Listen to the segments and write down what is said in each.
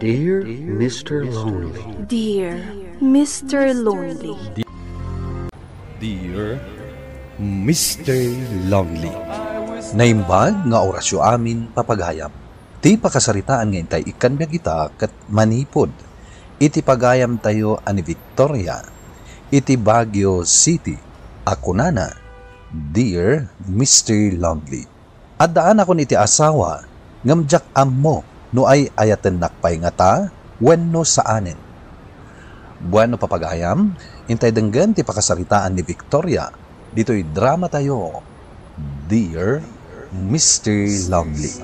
Dear Mr. Lonely. Dear Mr. Lonely. Dear Mr. Lonely. Naimbag nga orasyo amin papaghayam. Ti pakasaritaan nga intay ikan kita kat manipod. Iti pagayam tayo ani Victoria. Iti Baguio City. Ako nana. Dear Mr. Lonely. At daan ako iti asawa. Ngamjak ammo. No ay ayaten nakpay nga ta. Wenno saanin. Bueno papagayam. Intay denggan ti pakasaritaan ni Victoria. Dito'y drama tayo. Dear Mr. Lonely.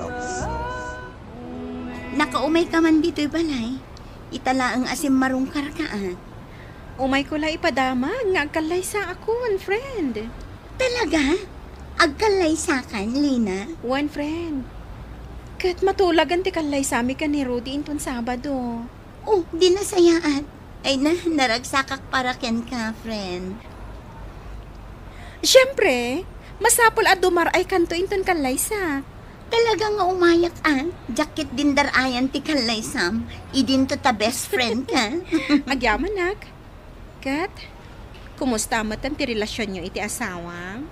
Nakaumay ka man dito'y balay. Itala ang asim marong karkaan. Umay ko la ipadama nga agkalay sa akon, friend. Talaga? Agkalay sa kan, Lina? One friend. Kat matulagan ti kalay sami ka ni Rudy inton Sabado. Oh, di nasayaan. Ay na, naragsakak para ken ka, friend. Siyempre, masapol at dumar ay kanto inton kalay sa. Talaga nga umayak Jakit din darayan ti kalay sam. Idin to ta best friend ka. Agyaman nak. Kat, kumusta matan ti relasyon nyo iti asawa?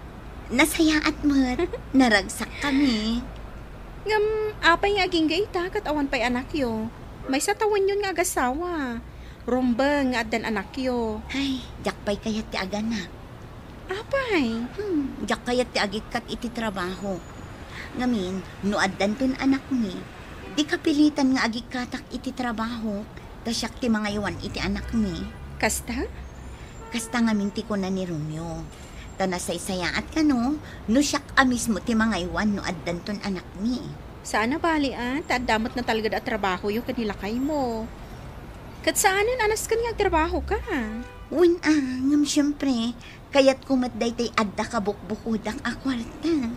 Nasayaat mo't. Naragsak kami. Ngam, apay nga aging gaita kat awan pa'y anak yo. May satawan yun nga agasawa. Rumba nga adan anak yo. Ay, jakpay kayat ti aganak. Apay? Jak kayat ti agit kat iti trabaho. Ngamin, no adan ton anak ni, di kapilitan nga agit katak iti trabaho, tasyak ti mga iwan iti anak ni. Kasta? Kasta ngamin ti ko na ni Romeo. Tanasay-sayaat ka no siyak mismo ti mga iwan no adan ton anak ni. Sana bali taadamot na talaga da trabaho yung kanila kay mo. Kat saanin anas ka niya trabaho ka? Win ngam syempre, kayat kumatday tay adda ka bukbukudak akwarta.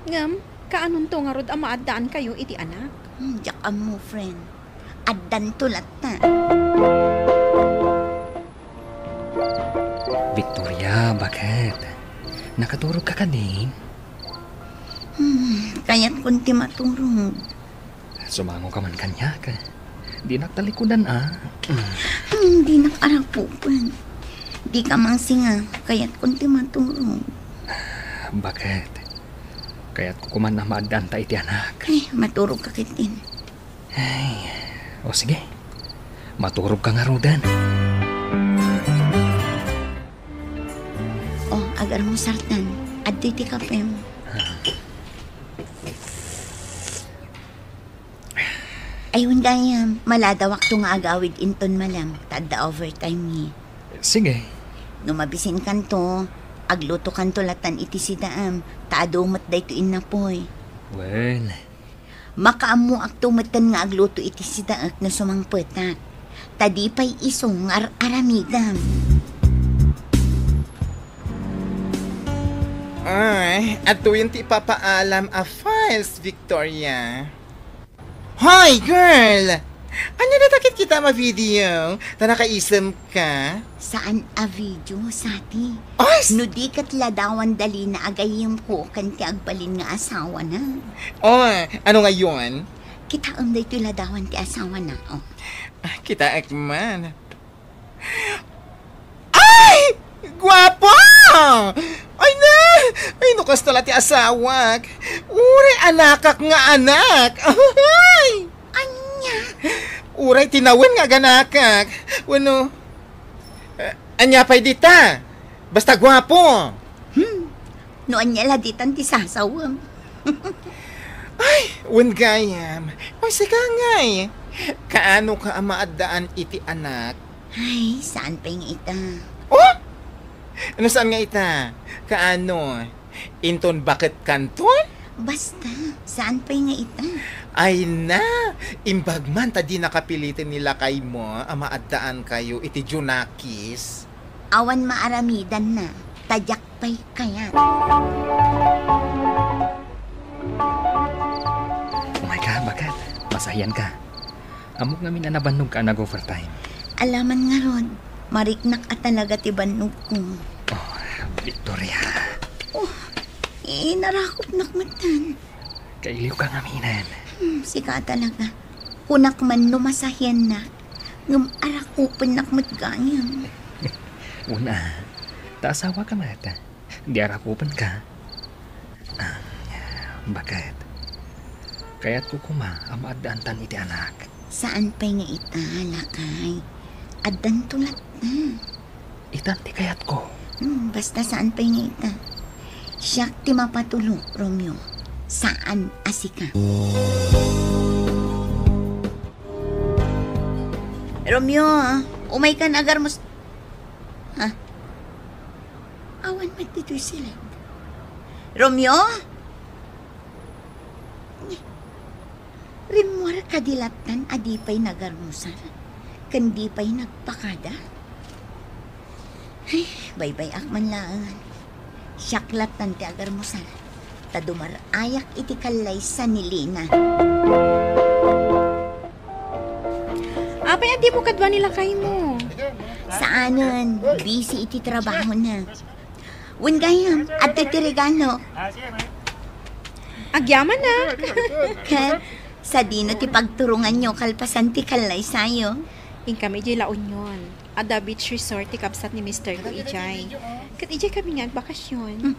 Ngam, kaanon to nga rod ang maadaan kayo iti anak? Jak mo friend, addan tulat ta. Victoria, bakit? Nakaturog ka din? Kaya't kunti maturog. Sumango ka man kanya ka. Di naktalikudan Di nakarapupan. Di ka mang singa, kaya't kunti maturog. Bakit? Kaya't kukuman na maadaan ta iti anak. Ay, maturog ka kitin. Ay, o sige. Maturog ka nga rodan. Agar mo sartan, at ti kape mo. Ayun dayam, maladawak to nga agawid inton malam, tadda overtime ni. Sige. Numabisin kanto, agluto kanto latan iti sidaam, taadumot day to inapoy. Well. Makaamu aktumatan nga agluto iti sidaak na sumangpetak. Tadipay isong aramidam. Ay, at tuwing ti papaalam a files, Victoria. Hoy, girl! Ano na takit kita ma-video? Ta nakaisam ka? Saan a video, Sati? Ay! No di kat ladawan dali na agayim ko kan ti agbalin nga asawa na. Oh, ano ngayon? Kita day to ladawan ti asawa na. Oh. Kita ekman. Ay! Guwapo! Ay na! Ay, nukas tala ti asawak. Uray, anakak nga anak. Ay! Anya? Uray, tinawin nga ganakak. Wano? Anya pa'y dita. Basta gwapo. No anya laditan ti sasawam. Ay, wen gayam. Ay, sika ngay. Kaano ka amaadaan iti anak? Ay, saan pa yung ita? Oh! Ano saan nga ita? Kaano? Inton bakit kanton? Basta, saan pa yung ita? Ay na! Imbag man ta di nakapilitin nila kay mo, amaadaan kayo iti Junakis. Awan maaramidan na, tadyak pa'y kaya. Oh my God, bakit? Masayan ka. Amok namin na nabanog ka nag-overtime. Alaman nga ron, mariknak at talaga ti banog ko. Oh, Victoria. Narakop nakmatan. Kailiw ka nga minan. Sika talaga. Kunak man lumasahyan na. Ngam arakupan nakmat gayam. Una, taasawa ka mata. Di arapupan ka. Bakit? Kaya't kukuma ang maaddaantan iti anak. Saan pa'y nga ita, lakay? Addan tulat na. Itan ti kayat ko. Basta saan pa'y nga ita. Siyak ti mapatulo, Romeo. Saan asika? Romeo, umay ka na agar mo... Ha? Awan man dito'y sila. Romeo? Rimwar kadilatan adipay nagarmusar. Kandipay nagpakada. Ay, baybay akman laangan. Syaklat nanti agarmusar. Tadumar ayak iti kalay sa nilina. Apay, adi mo kadwa nila kayo mo. Saanan? Busy iti trabaho na. Wen gayam, at titirigano. Agyaman na. Kat, sa dino ti pagturungan nyo kalpasan ti kalay sayo. In kami di La Union. Ada beach resort ti kapsat ni Mr. ko Ijay. Kat Ijay kami nga agbakasyon.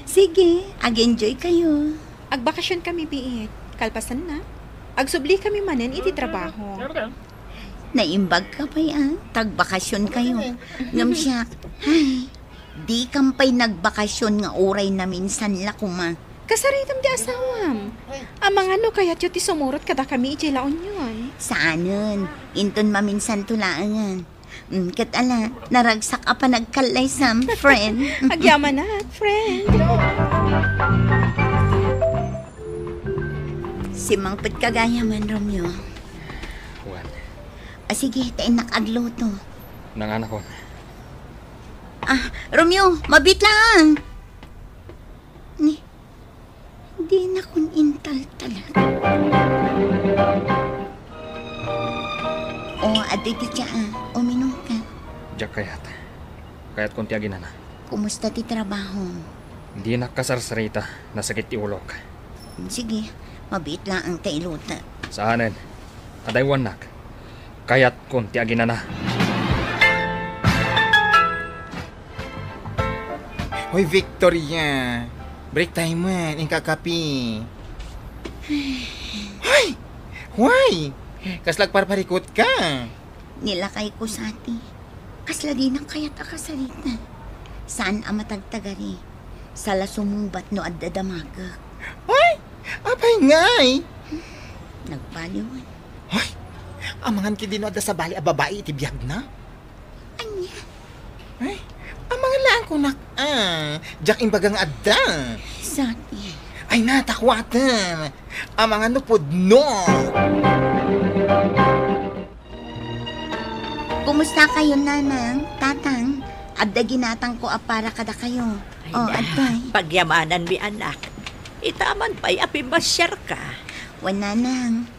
Sige, ag-enjoy kayo. Agbakasyon kami biit. Kalpasan na. Agsubli kami manen iti trabaho. Naimbag ka pa yan. Tagbakasyon kayo. Ngam siya, ay, di kampay nagbakasyon nga oray na minsan lakuma. Kasaritam di asawam. Amang ano kaya ti sumurot kada kami iti La Union. Saanan? Inton maminsan tulaangan. Kat ala, naragsak ka pa nagkalay sam, friend. Agyaman na, friend. Si Mangpet kagaya man, Romeo. Juan, Sige, tayo nakagluto. nanganak ko. Romeo, mabit lang! Di na kun intal talaga. Adoy ti tiya, uminom ka. Diyak kayat. Kayat kung tiyagin na. Kumusta ti trabaho? Hindi nakasarsarita. Nasakit ti ulok. Sige, mabit lang ang tailuta. Saanin? Aday wanak. Kayat kung tiyagin na. Hoy, Victoria. Break time man, ang kakapi. Hoy! Why? Kaslag parparikot ka. Nilakay ko sa ati. Kaslagi ng kayat akasalita. Saan ang matagtagari? Sala sumumbat no at dadamagak. Hoy! Apay ngay! Nagbaliwan. Hoy! Amangan ki din sa bali a babae iti biyag na? Anya? Ay, amangan lang ko nak. Diyak imbagang adda. Sati. Ay natakwatan. Amangan no pod no. Kumusta kayo, nanang, tatang? Abda ginatang ko para kada kayo. Adbay. Pagyamanan mi anak. Itaman pa'y apimasyar ka. Wananang.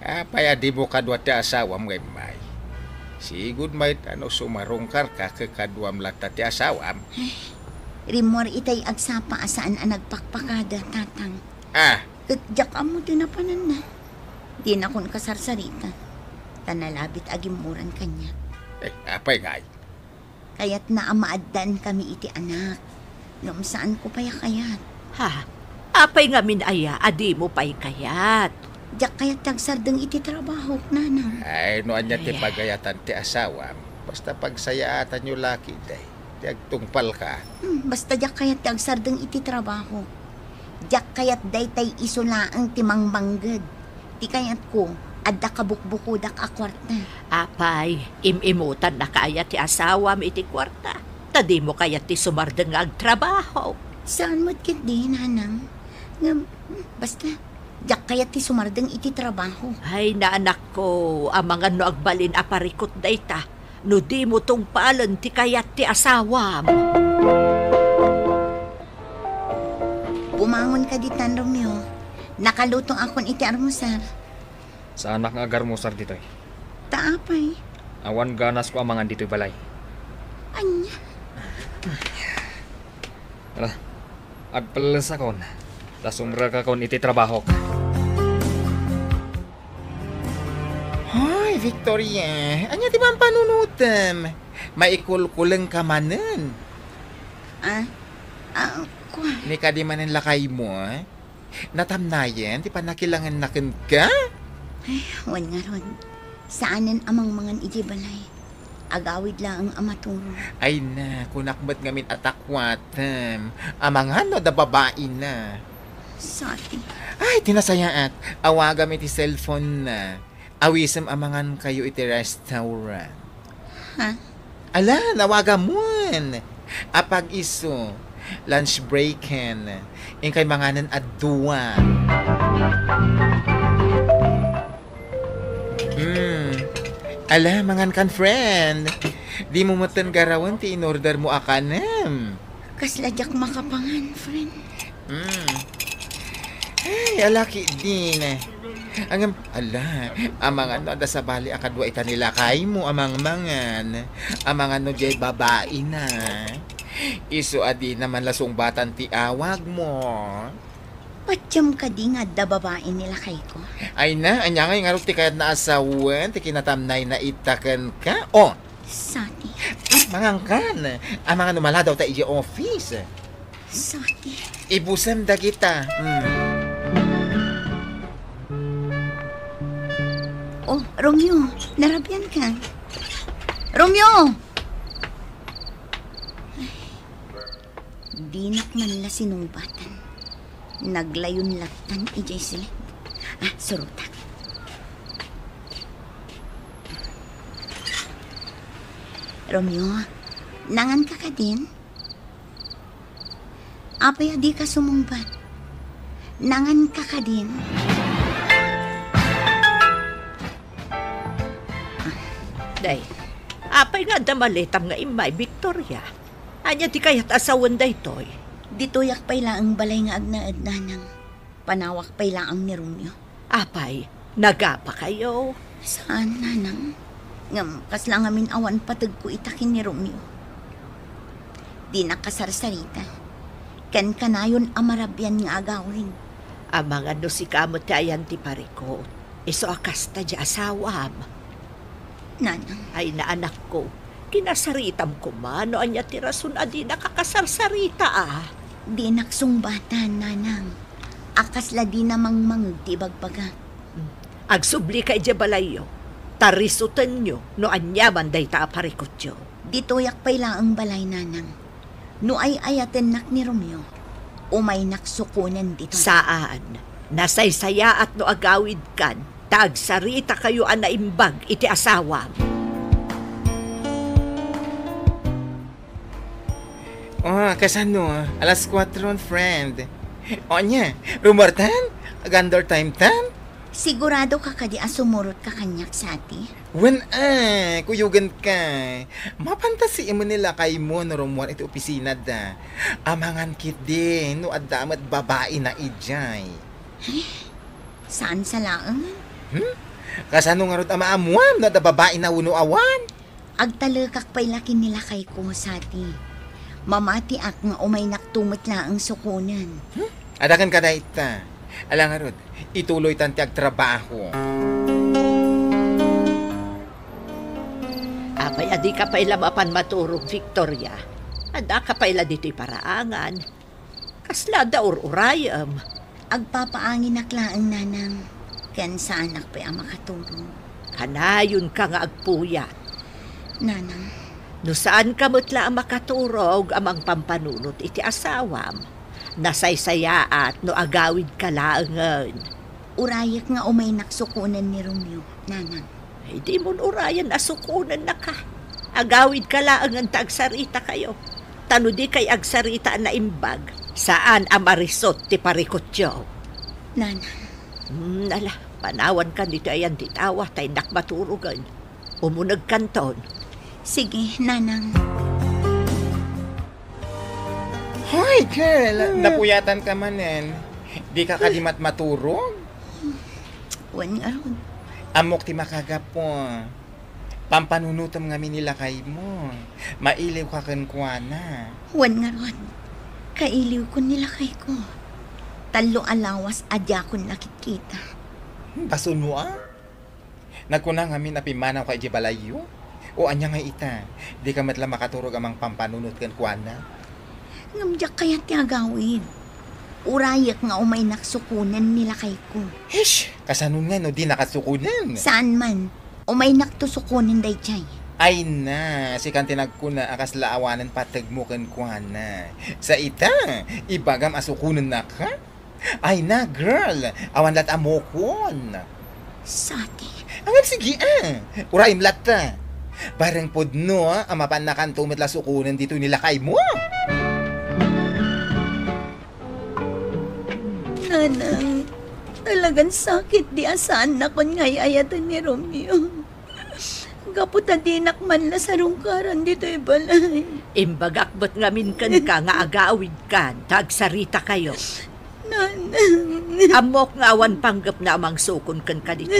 Apay adi mo kadwa ti asawam ngay may. Sigud may sumarungkar ka kadwam lata ti asawam. Rimor itay agsapa asaan ang nagpakpakada, tatang. Katjak amo din na panan na. Di na kun kasarsarita. Tanalabit agimuran kanya. Apay ngay. Kaya't naamaaddan kami iti anak. Ngam saan ko paya kayat. Ha? Apay nga minaya, adi mo pa'y kayat. Diyak kaya't tagsardeng iti trabaho, nanang. Ay, noan niya ti pagayatan ti asawam. Basta pagsayaatan nyo laki, day. Diyak tungpal ka. Basta diyak kaya't tagsardeng iti trabaho. Diyak kaya't daytay isulaang ti mangbangged. Ti kayat ko, adda kabukbukudak a kwarta. Apay, imimutan na kaya ti asawam iti kwarta. Tadi mo kaya ti sumardeng agtrabaho. Saan mo't kit di, nanang? Basta, diyak kaya't ti sumardeng iti trabaho. Ay, naanak ko, amangan no agbalin aparikot dayta. No di mo tong paalan ti kayat ti asawam. Bumangon ka ditan, Romeo. Nakalutong akon iti armusar. Sa anak nga agarmusar dito'y. Taapay. Awan ganas ko amangan dito'y balay. Anya? Agpalas akon. Tasumra ka kon iti trabaho. Victoria, anya di ba ang panunutem? Maikulkulang ka manen. Kwa? Ni ka di manen lakay mo, natamnayan, di pa nakilangan nakin ka? Ay, wan nga ron. Saanan amang mga ijibalay? Agawid lang ang amaturo. Ay na, kunakmat ngamin atakwatem. Amangan no, da babae na. Sati. Ay, tinasayaat. Awaga mi ti cellphone na. Awisem amangan kayo iti restaurant. Ha? Ala, nawaga mon. Apag iso, lunch breaken. Ingkay manganan adduwa. Ala, mangan kan friend. Di mo matan garawan ti in-order mo akanem. Kasladyak makapangan, friend. Ay, alaki din. Amangan no, da sa bali akadwa ita nila kay mo, amang-mangan. Amangan no, jay babae na. Iso adi naman lasong batan ti awag mo. Patyam ka di nga da babae nila kay ko. Ay na, anya nga yung arot ti kayat na asawan, ti kinatamnay na itakan ka. Oh! Sati. Mangangkan. Amangan numala daw ta iji office. Sati. Ibusam da kita. Oh, Romeo, narabyan ka. Romeo! Ay, dinak man la sinumbatan. Naglayon latan ijay sila. Surutak. Romeo, nangan ka din? Apay di ka sumumbat. Nangan ka din? Day, apay nga damalitam nga imay, Victoria. Anya di kayat asawan day toy. Ditoyak pay lang ang balay nga agnaad nanang. Panawak pay lang ang ni Romeo. Apay, nagapa kayo? Saan, nanang? Ngam, kaslang amin awan patag ko itakin ni Romeo. Di nakasarsarita. Kan kanayon amarabyan nga agawin. Amang ano si kamot ayan ti pariko. Iso akas ta di asawam. Nanang. Ay na anak ko, kinasaritam ko man no anya ti rason adi nakakasarsarita Di naksungbatan, nanang. Akasla di namang mangag ti bagbaga. Agsubli kay di balayo. Tarisutan nyo no anyaman day ta aparikot yo. Ditoyak pay lang ang balay, nanang. No ay ayaten nak ni Romeo. Umay naksukunan dito. Saan? Nasaysaya at no agawid kan. Tagsarita kayo anaimbag iti asawam. Oh, kasano? Alas 4, friend. O niya, rumartan? Gandor time tan? Sigurado ka kadi asumurot ka kanyak sa ati? Wen kuyugan ka. Mapantasi mo nila kay mo no rumuan iti opisina da. Amangan kit din no adamat babae na ijay. Saan sa laang? Kasano nga rot amaamuan no da babae na uno awan? Agtalakak pay laki nila kay ko sa ati. Mamati ak nga umay naktumot la ang sukunan. Adakan ka na ita. Alang nga rot, ituloy tanti ag trabaho. Apay adi ka pa'y lamapan maturog, Victoria. Ada ka pa'y dito'y paraangan. Kasla da urayam. Agpapaangin naklaan, nanang. Ken sa anak pa'y ang makatulong. Kanayon ka nga agpuyat. Nanang. No saan ka mutla ang makaturog amang pampanunot iti asawam. Nasaysayaat no agawid ka laangan. Urayak nga umay naksukunan ni Romeo, nanang. Ay di mo urayan asukunan na ka. Agawid ka laangan tagsarita kayo. Tano di kay agsarita na imbag. Saan amarisot ti parikotyo? Nanang. Nala, panawan ka dito ayan titawa tay nakmaturugan. Umunag kanton. Sige, nanang. Hoy, girl! Napuyatan ka manen. Di ka kadimat maturog? Wan nga ron. Amok ti makagapo. Pampanunutom nga nila kay mo. Mailiw ka kankwana. Wan nga ron. Kailiw ko nila kay ko. Talo alawas adya ko nakikita. Baso mo Nagkunang amin apimanaw ka iti balayo. O anya nga ita, di ka matla makaturog amang pampanunot kan kuana. Ngamjak kaya ti agawid. Urayak nga umay naksukunan nila kay ko. Hesh, kasanun nga no di nakasukunan. Saan man, umay naktusukunan day chay. Ay na, si kan tinagkuna akas laawanan patag mo kan kuana. Sa ita, ibagam asukunan na ka? Ay na, girl, awan lat amokon. Sati. Awan sige uraim lat ta. Barang podno amapan na kan tumitla sukunan dito nila kay mo. Nanang, talagang sakit di asaan na kon ngay ayatan ni Romeo. Kaputa dinak man la sa rungkaran dito'y balay. Imbagakbot ngamin kan ka nga agawid kan, tagsarita kayo. Nanang. Amok nga awan panggap na amang sukon kan ka dito.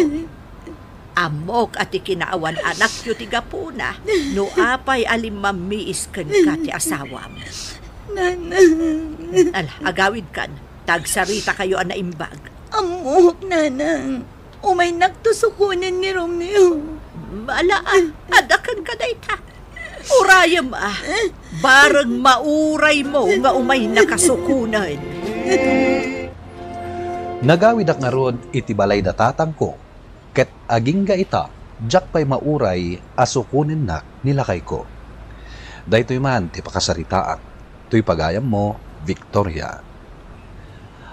Amok at ikinaawan anak yu ti gapuna, no apay alim mamiis kan ka ti asawam. Nanang. Agawid kan, tagsarita kayo ana imbag. Amok, nanang. Umay naktusukunan ni Romeo. Malaan, adakan ka na ita. Urayam barang mauray mo nga umay nakasukunan. Nagawid ak nga ron iti balay da tatangko, ket aging ga ita, jak pa'y mauray asukunin na nilakay ko. Daytoy man ti pakasaritaan, tuy pagayam mo, Victoria.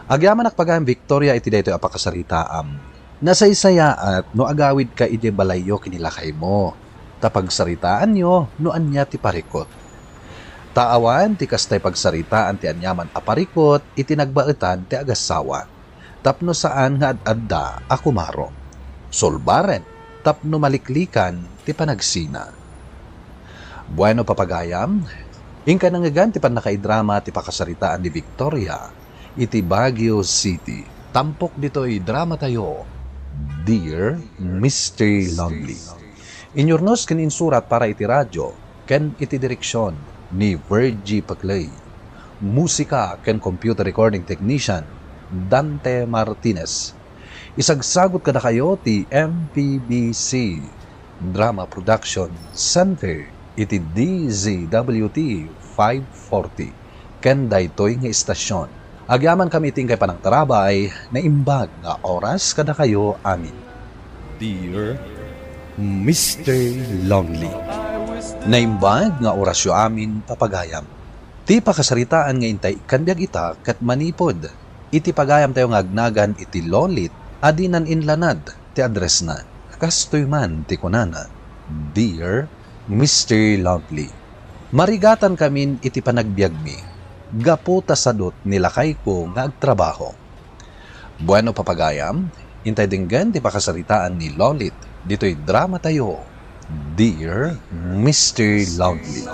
Agyaman ak pagayam Victoria iti daytoy apakasaritaam, nasaysaya at no agawid ka iti balayo kinilakay mo, tapagsaritaan nyo no anya ti parikot. Taawan ti kastay pagsaritaan ti anyaman aparikot iti nagbaetan ti agasawa. Tapno saan nga ad-adda akumaro. Solbaren, tapno maliklikan ti panagsina. Bueno papagayam, ingka nangagan ti panakaidrama ti pakasaritaan ni Victoria, iti Baguio City. Tampok dito'y drama tayo, Dear Mr. Lonely. Inyornos ken insurat para iti radyo, ken iti direksyon ni Virgie Paclay. Musika ken computer recording technician, Dante Martinez. Isagsagot kada kayo ti MPBC Drama Production Center iti DZWT 540 ken daytoy nga istasyon. Agyaman kami iting kay panangtarabay na imbag nga oras kada kayo amin. Dear Mr. Lonely. Naimbag nga orasyo amin papagayam. Ti pakasaritaan nga intay kanbiag ita kat manipod. Iti pagayam tayo nga agnagan iti lolit adinan inlanad ti address na. Kastoy man ti kunana. Dear Mr. Lonely. Marigatan kamin iti panagbiag mi. Gaputa sadot nilakay ko nga agtrabaho. Bueno papagayam, intay dinggan ti pakasaritaan ni Lolit. Dito'y drama tayo. Dear Mr. Lonely.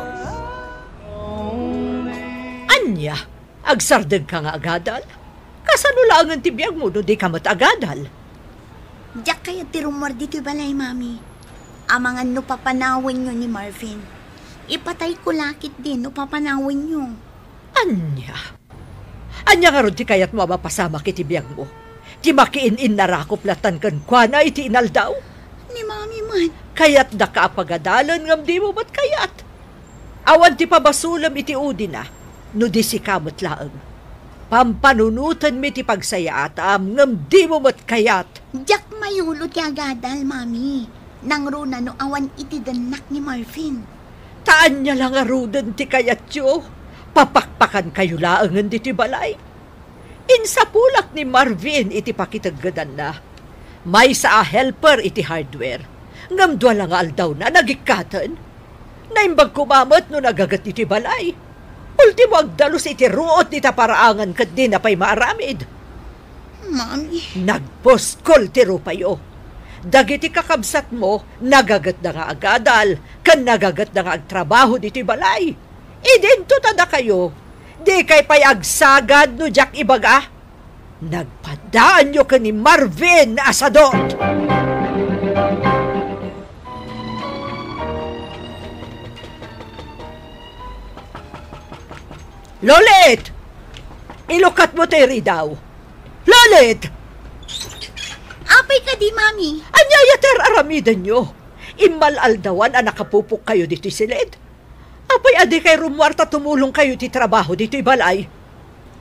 Anya, agsardeg ka nga agadal? Kasanulangan ti biyag mo no di ka matagadal? Diyak kaya ti rumor dito'y balay, mami. Amangan no papanawin nyo ni Marvin. Ipatay ko lakit din no papanawin nyo. Anya nga ron ti kayat mo mapasama kiti biyag mo. Ti makiin-in narakop latan kan kwa iti inaldaw. Ni mami man. Kayat da ka apagadalan ngam di mo mat kayat. Awan ti pabasulam iti udi na, no di si kamot laeng. Pampanunutan mi ti pagsayaatam ngam di mo mat kayat. Diyak mayulot ti agadal, mami. Nangruna no awan iti danak ni Marvin. Taan niya lang arudan ti kayat yo. Papakpakan kayo laangan di ti balay. Insapulak ni Marvin iti pakitaggadan na. May sa helper iti hardware. Ngamdwa lang aldaw na nagikatan. Naimbag kumamot no nagagat iti balay. Ultimo agdalos iti ruot ni taparaangan kat di na pa'y maaramid. Mami. Nagposkol ti rupayo. Dagiti kakabsat mo, nagagat na nga agadal, kan nagagat na nga agtrabaho diti balay. Idento tada kayo, di kay pa'y agsagad no jak ibaga. Nagpadaan nyo ka ni Marvin na asadot. Lolit! Ilukat mo teri daw. Lolit! Apay ka di, mami. Anyaya Ter aramidan nyo. Imalaldawan ang nakapupok kayo dito silid. Apay adi kay rumwarta tumulong kayo ti trabaho dito balay.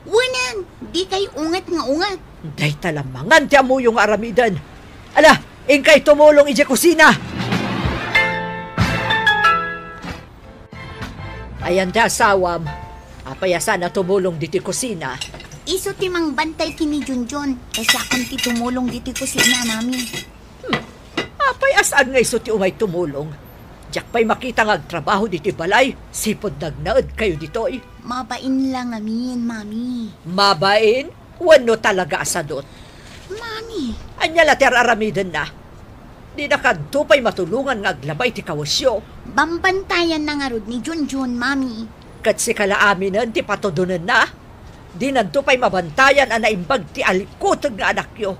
Wanan, di kay ungat nga ungat. Day talamangan ti amo yung aramidan. Ala, ingkay tumulong ije kusina. Ayan ti asawam. Apay sana tumulong dito kusina. Iso ti mang bantay kini Junjun. Kasi akong ti tumulong dito kusina namin. Apay asaan nga iso ti umay tumulong. Diyak pa'y makita nga agtrabaho dito balay. Sipod nagnaad kayo dito'y. Mabain lang amin, mami. Mabain? Wano talaga asadot. Mami. Anya later aramidan na. Di na kadto pa'y matulungan nga aglabay ti kawasyo. Bambantayan na nga rod ni Junjun, mami. Kat si kalaaminan ti patodonan na. Di nanto pa'y mabantayan ang naimbag ti alikotag nga anak yo.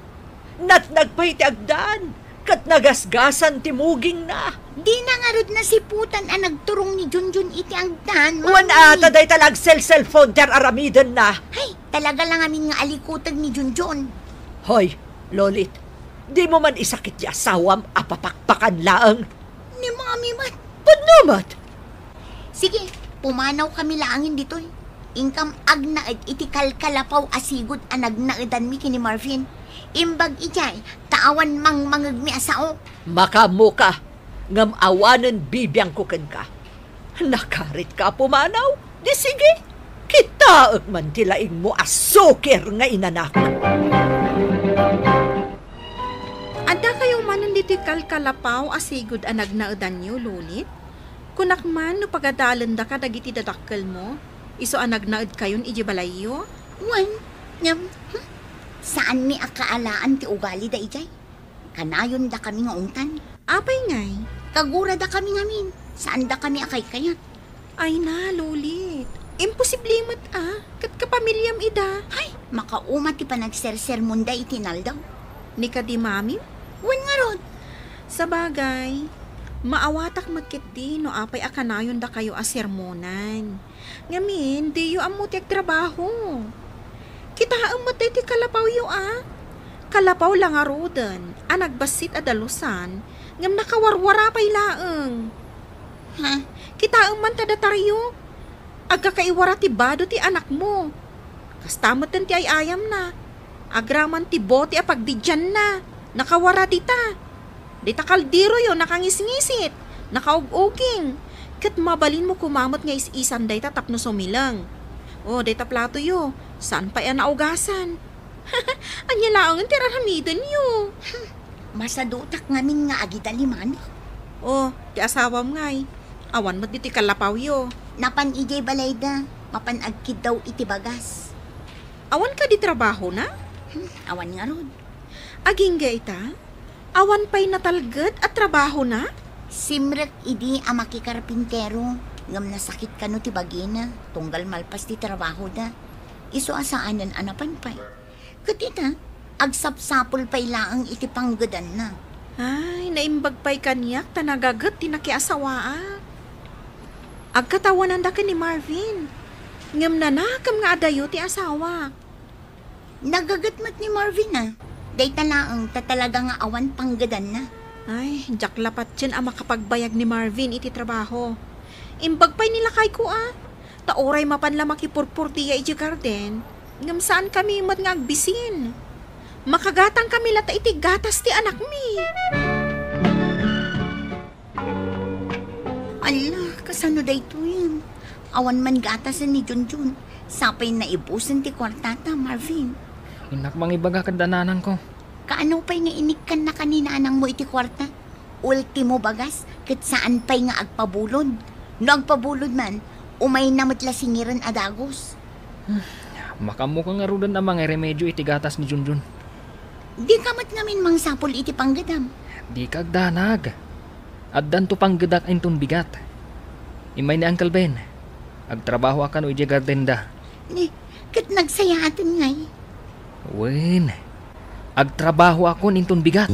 Nat nagpay ti agdaan. Kat nagasgasan ti muging na. Di na nga rod na siputan ang nagturong ni Junjun iti agdaan, mami. Wan ata day talag cellphone ter aramidan na. Hay, talaga lang amin nga alikotag ni Junjun. Hoy, Lolit, di mo man isakit di asawam apapakpakan laang. Ni mami man. Panamat. Sige, pumanaw kami laangin dito'y. Ingkam agnaed iti kalkalapaw asigod ang nagnaidan mi kini Marvin. Imbag ijay, taawan mang mangagmi asao. Makamu ka, ngam awanan bibiyang kuken ka. Nakarit ka pumanaw? Di sige, kita man tilaing mo asukir nga inanak. Ada kayo manan dito kalkalapaw asigod ang nagnaudan niyo, Lulit? Kunak man no pagadalan da ka dagiti dadakkel mo, iso ang nagnaud kayon iji balayo? Wan, ngam, saan mi akaalaan ti ugali da ijay? Kanayon da kami nga untan. Apay ngay? Kagura da kami ngamin. Saan da kami akay kayat? Ay na, Lulit. Imposible mat kat kapamilyam ida. Hay, makauma ti panagsersermon da itinal daw. Ni ka di mami? Wan nga rod. Sa bagay, maawatak magkit di no apay akanayon da kayo asermonan. Ngamin, di yu amuti trabaho. Kita amot ti kalapaw yu Kalapaw lang arudan, anagbasit adalusan, ngam nakawarwara pa'y laeng. Ha? Kita man tadataryo. Agka kaiwara ti bado ti anak mo. Kastamot ti ay ayam na. Agraman ti bote a pagdidyan na. Nakawara dita. Dita kaldiro yo, nakangisngisit. Nakaug-uging. Kat mabalin mo kumamot nga is-isan day tapno sumilang. O, dita plato yo. Saan pa yan naugasan? Anya lang ang tiraramidan yo. Masadutak ngamin nga agidaliman. O, ti asawam ngay. Awan mo diti kalapaw yo. Napan ijay balayda. Mapan agkid daw iti bagas. Awan ka di trabaho na? Awan nga rod. Aging ga ita? Awan pa'y natalgad at trabaho na? Simrek idi amaki karpintero. Ngam nasakit ka no ti bagina. Tunggal malpas ti trabaho da. Iso asaanan anapan pa'y. Katita, agsapsapol pa'y laang iti panggadan na. Ay, naimbag pa'y kanyak tanagagat tinakiasawaa. Agkatawanan da ka ni Marvin. Ngam nanakam nga adayo ti asawa. Nagagatmat ni Marvin Day talaang tatalaga nga awan panggadan na. Ay, jaklapat dyan ang makapagbayag ni Marvin iti trabaho. Imbag pa'y nilakay ko Taoray mapanla makipurpur diya iti garden. Ngam saan kami mat nga agbisin. Makagatang kami lata iti gatas ti anak mi. Allah, kasano day to yun? Awan man gatasan ni Junjun. Sapay na ibusan ti kwartata, Marvin. Inak mangibaga kadananan ko. Kaano pa'y nga inikan na kanina anang mo iti kwarta? Ultimo bagas, kat saan pa'y nga agpabulod. No agpabulod man, umay namat lasingiran adagos. Makamukha nga rudan na mga remedyo iti gatas ni Junjun. Di kamat ngamin mang sapol iti panggadam. Di kagdanag. Addan to panggadak intun bigat. Imay ni Uncle Ben. Agtrabaho akan o iti garden da. Ni, kat nagsayatan ngay. Wen. Agtrabaho ako nintun bigat.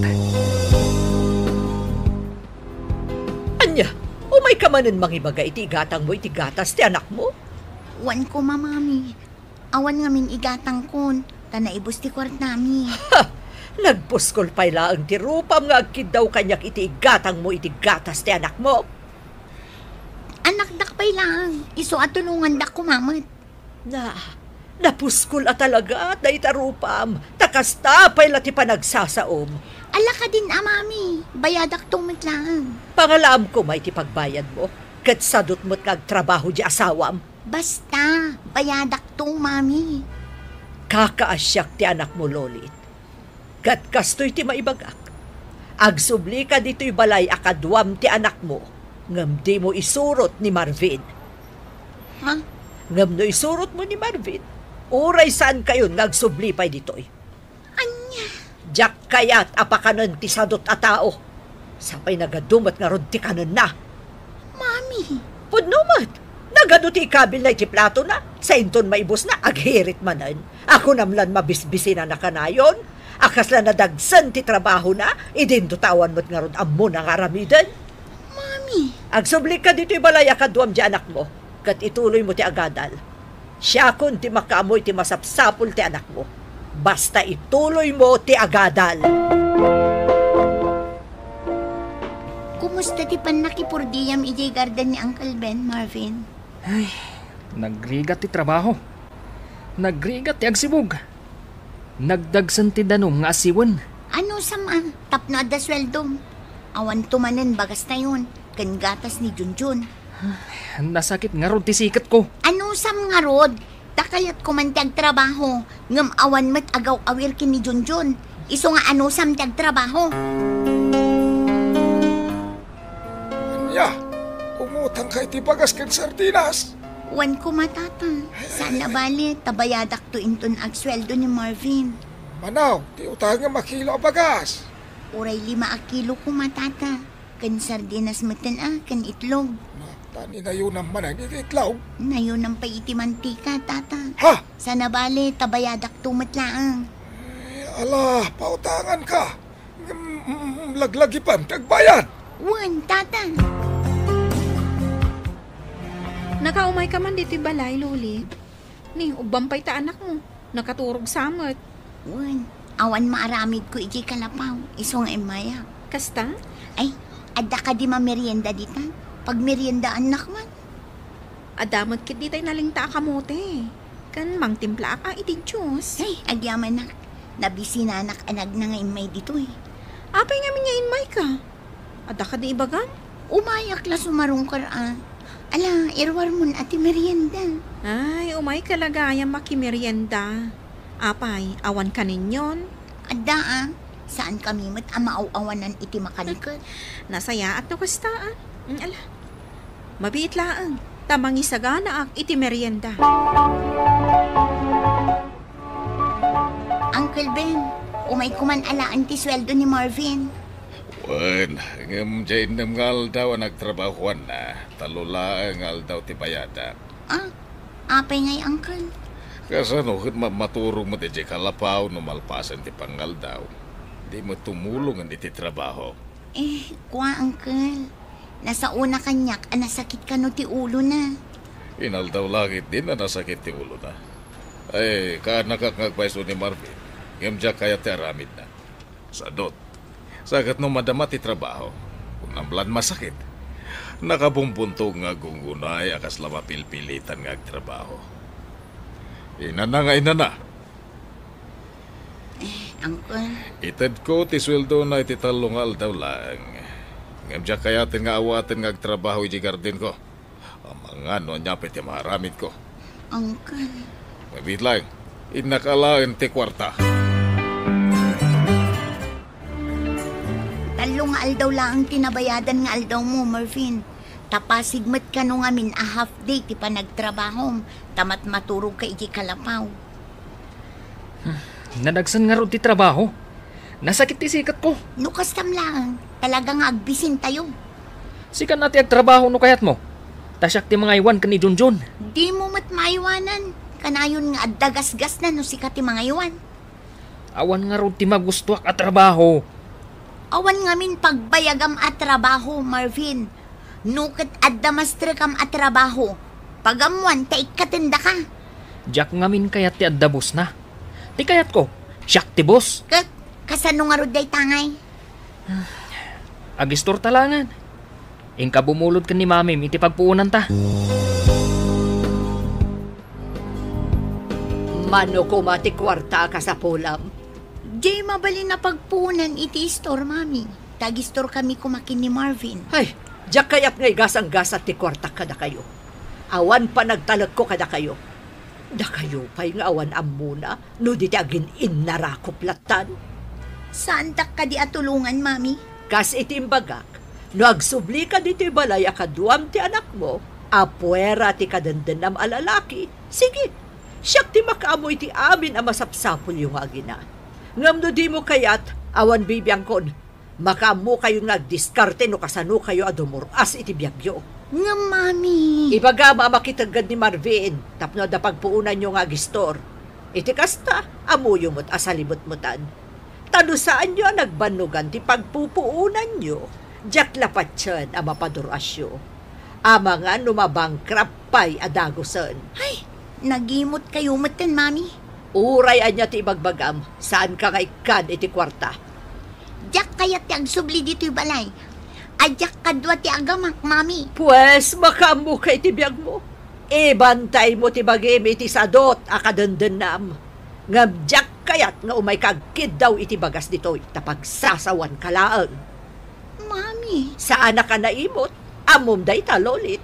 Anya, umay ka manan mangibaga iti gatang mo iti gatas ti anak mo? Wan ko, mamami. Awan ngamin igatang kon. Tanaibos ti kwart nami. Ha! Lagpuskol pa'y laang ti rupam nga agkid daw kanyak iti igatang mo iti gatas ti anak mo. Anak dak pa'y lang. Iso at tulungan dak kumamat. Napuskol at talaga at dahi tarupam. Takasta pa'y lati pa nagsasaom. Ala ka din, mami. Bayadak tumit lang. Pangalaam ko may ti pagbayad mo. Kat sadot mo't nagtrabaho di asawam. Basta, bayadak to, mami. Kakaasyak ti anak mo, Lolit. Kat kastoy ti maibagak. Agsubli ka dito'y balay akadwam ti anak mo. Ngam di mo isurot ni Marvin. Ha? Ngam no isurot mo ni Marvin. Uray saan kayo nagsubli pa'y dito'y. Anya? Diyak kayat apakanon ti sadot a tao. Sapay nagadumat nga rod ti kanon na. Mami. Pudnumat. Nagado ti ikabil na iti plato na. Sa inton maibos na aghirit manan. Ako namlan mabisbisi na nakanayon. Akas lang nadagsan ti trabaho na. Idindutawan mo't nga rod ammo na ngaramidan. Mami. Agsubli ka dito'y balaya kaduam di anak mo. Kat ituloy mo ti agadal. Siya kun ti makaamoy ti masapsapul ti anak mo. Basta ituloy mo ti agadal. Kumusta ti panakipurdiyam ijay garden ni Uncle Ben, Marvin? Ay, nagrigat ti trabaho. Nagrigat ti agsibog. Nagdagsan ti danom nga asiwan. Ano sama? Tapno adda sweldom. Awan tumanen bagas na yun. Kan gatas ni Junjun. Nasakit nga rod ti sikat ko. Ano sam nga rod? Takayat ko man tiyag trabaho. Ngam awan mat agaw awir kin ni Junjun. Iso nga ano sam tiyag trabaho. Anya, umutang kay ti bagas ken sardinas. Wan ko matata. Sana bali, tabayadak to inton agsweldo ni Marvin. Manaw, ti utang nga makilo a bagas. Uray 5 kilo ko matata. Kan sardinas matan kan itlog. Tani na yun ang manang ititlaw. Na yun ang paiti mantika, tata. Ha? Sana bali, tabayadak tumat laang. Ala, pautangan ka. Laglagipan, tagbayan. Wan, tata. Nakaumay ka man dito'y balay, Luli. Ni, ubang pa'y ta anak mo. Nakaturog samot. Wan, awan maaramid ko iti kalapaw. Isong emaya. Kasta? Ay, adda ka di mamerienda dita. Pag merienda anak man. Adamot kit di tayo nalingta kamote. Kan mang timpla ka iti Diyos. Ay, agyaman nak. Nabisi na anak anag na nga imay dito eh. Apay nga minya inmay ka. Adda ka di ibagam? Umayak la sumarong karaan. Ala, irwar mo na ati merienda. Ay, umay kalagayang makimerienda. Apay, awan ka ninyon. Adda saan kami mat amaaw-awanan iti makalikot. Nasaya at nakasta ala, mabiit laang. Tamang isagana ak iti merienda. Uncle Ben, umay kuman alaan ti sweldo ni Marvin. Wan, ngam dyan nam ngal daw nagtrabahuan na. Talula ngal daw ti bayada. Apay ngay, Uncle? Kasano, maturong mo ti kalapaw no malpasan ti pangal daw. Di mo tumulong ang ti trabaho. Kuha, Uncle. Nasa una kanyak, nasakit ka no ti ulo na. Inal daw langit din na nasakit ti ulo na. Ay, nakakagpaiso ni Marvin. Ngam dyan kaya ti aramid na. Sadot. Sagat no madama ti trabaho. Kung namlan masakit. Nakabumbunto nga gungunay akas lama pilpilitan nga agtrabaho. Ina na. Uncle? Itad ko ti sweldo na iti talungal daw lang. Ngam dyan kayatin nga awatin nga agtrabaho iti garden ko. Amang ano nyapit ti maharamid ko. Uncle? Mabit lang. Inakalaan ti kwarta. Talong nga aldaw lang ang tinabayadan nga aldaw mo, Marvin. Tapasigmat ka no nga a half day ti pa nagtrabaho. Tamat maturog ka iti kalapaw. Nadagsan nga rod ti trabaho. Nasakit ti sikat ko. Nukastam lang. Talaga nga agbisin tayo. Sikan nati agtrabaho no kayat mo. Tasyak ti mga iwan ka ni Junjun. Di mo mat maiwanan. Kanayon nga addagasgas na no sikat ti mga iwan. Awan nga rod ti magustuak at trabaho. Awan ngamin pagbayagam at trabaho, Marvin. Nukat addamastre kam at trabaho. Pagamuan, taik katenda ka. Diyak ngamin kayat ti addabos na. Ti kayat ko, siyak ti boss. Kat, Kasano nga rod day tangay? Agistor talangan. Ingka bumulod ka ni mamim iti pagpuunan ta. Mano ko mati kwarta ka sa pulam. Di mabalin na pagpunan iti store, mami. Tag-store kami kumakin ni Marvin. Ay, diyak kayat ngay gasang-gasat ti kwarta kada kayo. Awan pa nagtalag ko kada kayo. Da kayo pa'y nga awan amuna, no di ti agin innarakop-latan. Saan tak ka di atulungan, mami? Kas itimbagak, no agsubli ka dito balay akaduam ti anak mo, apuera ti kadandanam alalaki. Sige, siyak ti makaamoy ti amin ang masapsapol yung agina. Ngam no di mo kayat, awan bibiyang kon, makaamo kayo nagdiskarte no kasano kayo adumuras iti biyagyo. Nga, mami. Ibaga mamakitagad ni Marvin, tapno da pagpuunan nyo nga gistor. Iti kasta, amuyo mo't asalibot-mutan. Tano saan nyo nagbanugan ti pagpupuunan nyo? Diyak lapat yan ang mapadurasyo. Ama nga numabangkrapay adagosan. Ay, nagimot kayo matan, mami. Uray anya ti ibagbagam, saan ka nga ikan iti kwarta? Diyak kayat ti agsubli dito'y balay. Ajak kadwa ti agamak, mami. Pues, makamu kay ti biyag mo. Bantay mo ti bagim iti sadot akadandanam. Ngabjak kayat nga umay kagkid daw iti bagas dito'y tapagsasawan kalaang. Mami. Saan ka naimot? Amom day talolit.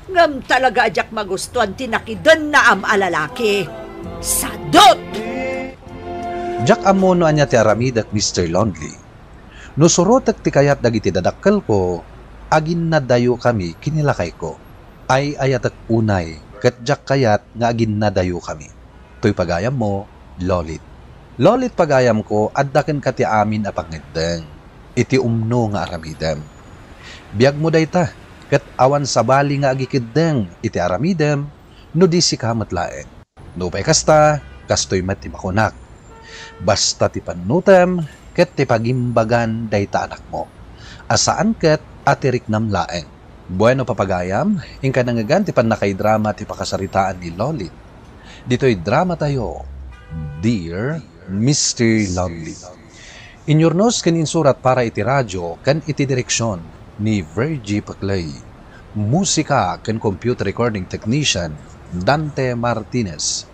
Ngam talaga ajak magustuhan tinakidan na am alalaki. Sadot! Jak amono anya ti aramid at Mr. Lonely. No surotek ti kayat dagiti dadakkel ko, agin na dayo kami kinilakay ko. Ay ayatak unay, ket jak kayat nga agin na dayo kami. To'y pagayam mo, Lolit. Lolit pagayam ko, addaken ka ti amin a pangedeng. Iti umno nga aramidem. Biag mo dayta, ket awan sabali nga agikideng iti aramidem, no di si kamat laeng. No pay kasta, kastoy mat ti makunak. Basta ti panutem, ket ti pagimbagan dayta anak mo. Asaan ket atirik nam laeng. Bueno papagayam, ingka nangagan ti panakay drama ti pakasaritaan ni Lolit. Dito'y drama tayo, Dear Mr. Lonely. Inyornos ken insurat para iti radyo ken iti direksyon ni Virgie Paclay. Musika ken computer recording technician Dante Martinez.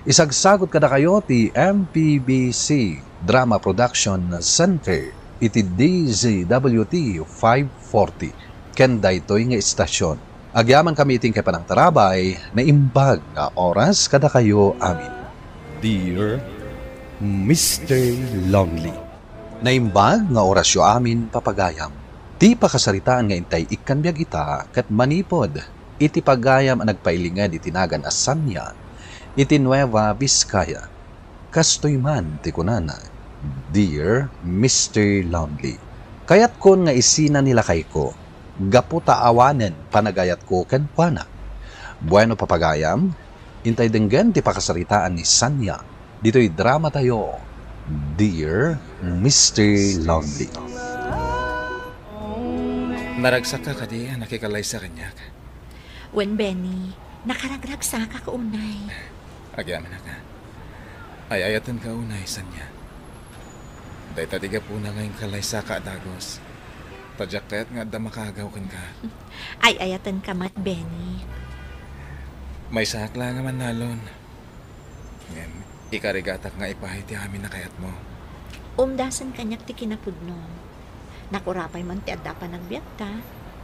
Isagsagot kada kayo ti MPBC Drama Production Center iti DZWT 540 ken daytoy nga istasyon. Agyaman kami iting kay panang tarabay na imbag nga oras kada kayo amin. Dear Mr. Lonely. Naimbag nga orasyo amin papagayam. Ti pakasaritaan nga intay ikan biyag ita kat manipod. Iti pagayam ang nagpailingad itinagan asanya. Iti Nueva Vizcaya. Kastoy man ti kunana. Dear Mr. Lonely. Kayat kon nga isina nila kay ko. Gaputa awanen panagayat ko ken kuana. Bueno papagayam. Intay denggan ti pakasaritaan ni Sanya. Dito'y drama tayo. Dear Mr. Lonely. Naragsak ka kadi, nakikalay sa kanya. Wen Benny, nakaragragsa ka kaunay. Agyaman na ka. Ay ayatan ka unay, Sanya. Day tatiga po na ngayong kalay sa kaadagos. Tadyak kaya't nga da makagaw kan ka. Ay ayatan ka mat, Benny. May sakla nga man nalon. Ngayon, ikarigatak nga ipahiti amin na kayat mo. Umdasan kanyak ti kinapudno. Nakurapay man ti adda pa nagbiagta.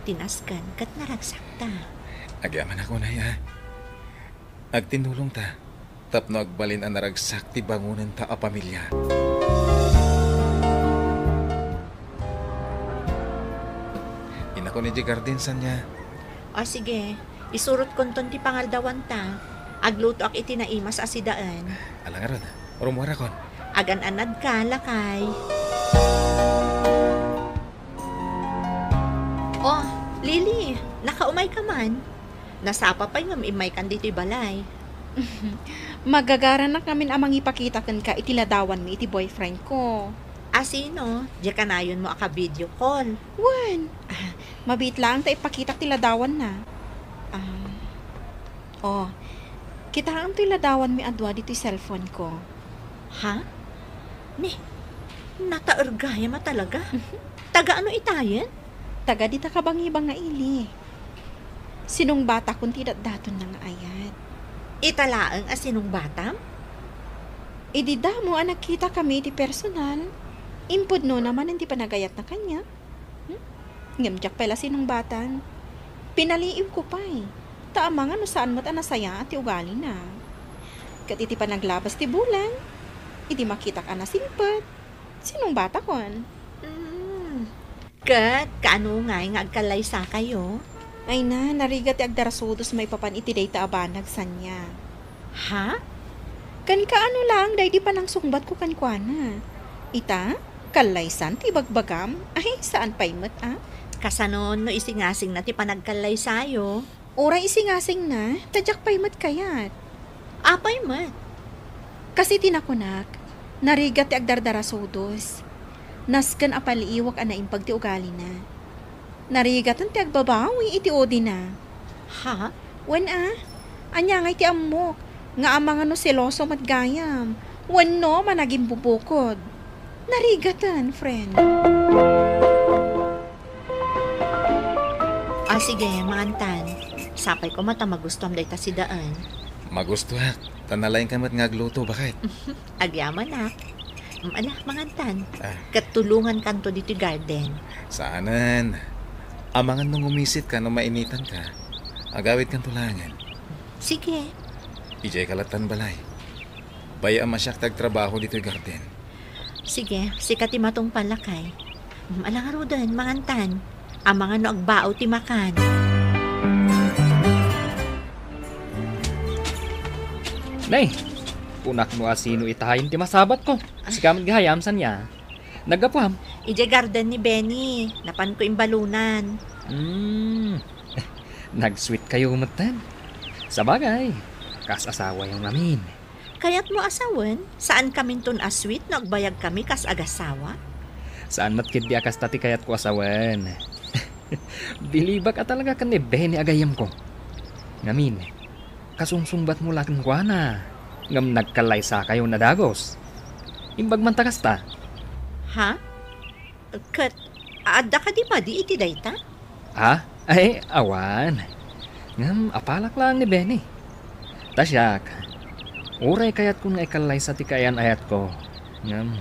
Tinaskan kat naragsak ta. Agyaman ako na ya. Agtinulong ta. Tapno agbalin ang naragsak ti bangunan ta a pamilya. Inako ni Jigardin Sanya. O sige, isurot konton ti pangaldawan ta. Agluto ak iti naimas asidaan. Alangaron, rumura kon. Agan-anad ka, lakay. Oh, Lily, nakaumay ka man. Nasapa pa yung imay kan dito'y balay. Magagara na kami amang ipakita kan ka itiladawan mi iti boyfriend ko. Sino? Diya ka na yun mo aka video call. Wen, mabit lang ta ipakita tiladawan na. Kita ang tiladawan mi adwa dito'y cellphone ko. Ha? Ne, Nataergaya ma talaga. Taga ano itayen? Taga di ta kabangibang nga ili. Sinong bata kung tidak daton na nga ayat. Italaang asinong batam? Idida mo ang nakita kami ti personal. Impod no naman hindi pa nagayat na kanya. Ngamjak pala sinong batan. Pinaliim ko pa eh. Taamang ano saan mo't anasaya at ugali na. Kat iti pa naglabas ti bulan. Iti makita ka na simpad. Sinong bata kon? Kat, kaano nga yung agkalaysa kayo? Ay na, narigat ti agdarasudos may papan iti dayta abanag sanya. Ha? Kan kaano lang, day di pa nang sungbat ko kankwana. Ita, kalaysan ti bagbagam. Ay, saan pa imot Kasanon no isingasing na ti panagkalay sayo. Oray isingasing na, tadyak pa imot kayat. Apay mat? Kasi tinakunak, narigat ti agdardarasudos. Nasken apaliiwak ana impag ti ugali na. Narigatan ti agbabawi iti odi na. Ha? Wen anya ngay ti amok, nga amang ano seloso matgayam. Wen no managing bubukod. Narigatan, friend. Sige, maantan. Sapay ko mata magustuhan day ta si daan. Magustuhan. Tanalain ka mat ngagluto, bakit? Agyaman na. Maantan. Katulungan kanto dito garden. Saanan? Amangan nung umisit ka nung mainitan ka. Agawit kang tulangan. Sige. Ijay kalatan balay. Baya masyak tagtrabaho dito garden. Sige, sikati matong palakay. Alangaro din, maantan. Amangan no agbao ti makan. Nay, punak mo asino itahayin ti masabat ko. Si kamit gahayam san niya. Nagapam. Ije garden ni Benny. Napan ko imbalunan. Nag-sweet kayo umatan. Sabagay, kas asawa yung namin. Kaya't mo asawan? Saan kami tun asweet no agbayag kami kas agasawa? Saan matkid di akas tati kayat ko asawan? Bilibak at talaga kan ni Benny agayam ko. Ngamin, kasungsungbat mo lakin ko na. Ngam nagkalay sa kayo na dagos. Imbag man tagas ta. Ha? Kat, ada ka di pa di iti dayta? Ha? Ay, awan. Ngam, apalak lang ni Benny. Tasyak, uray kayat kung ikalay sa tikayan ayat ko. Ngam,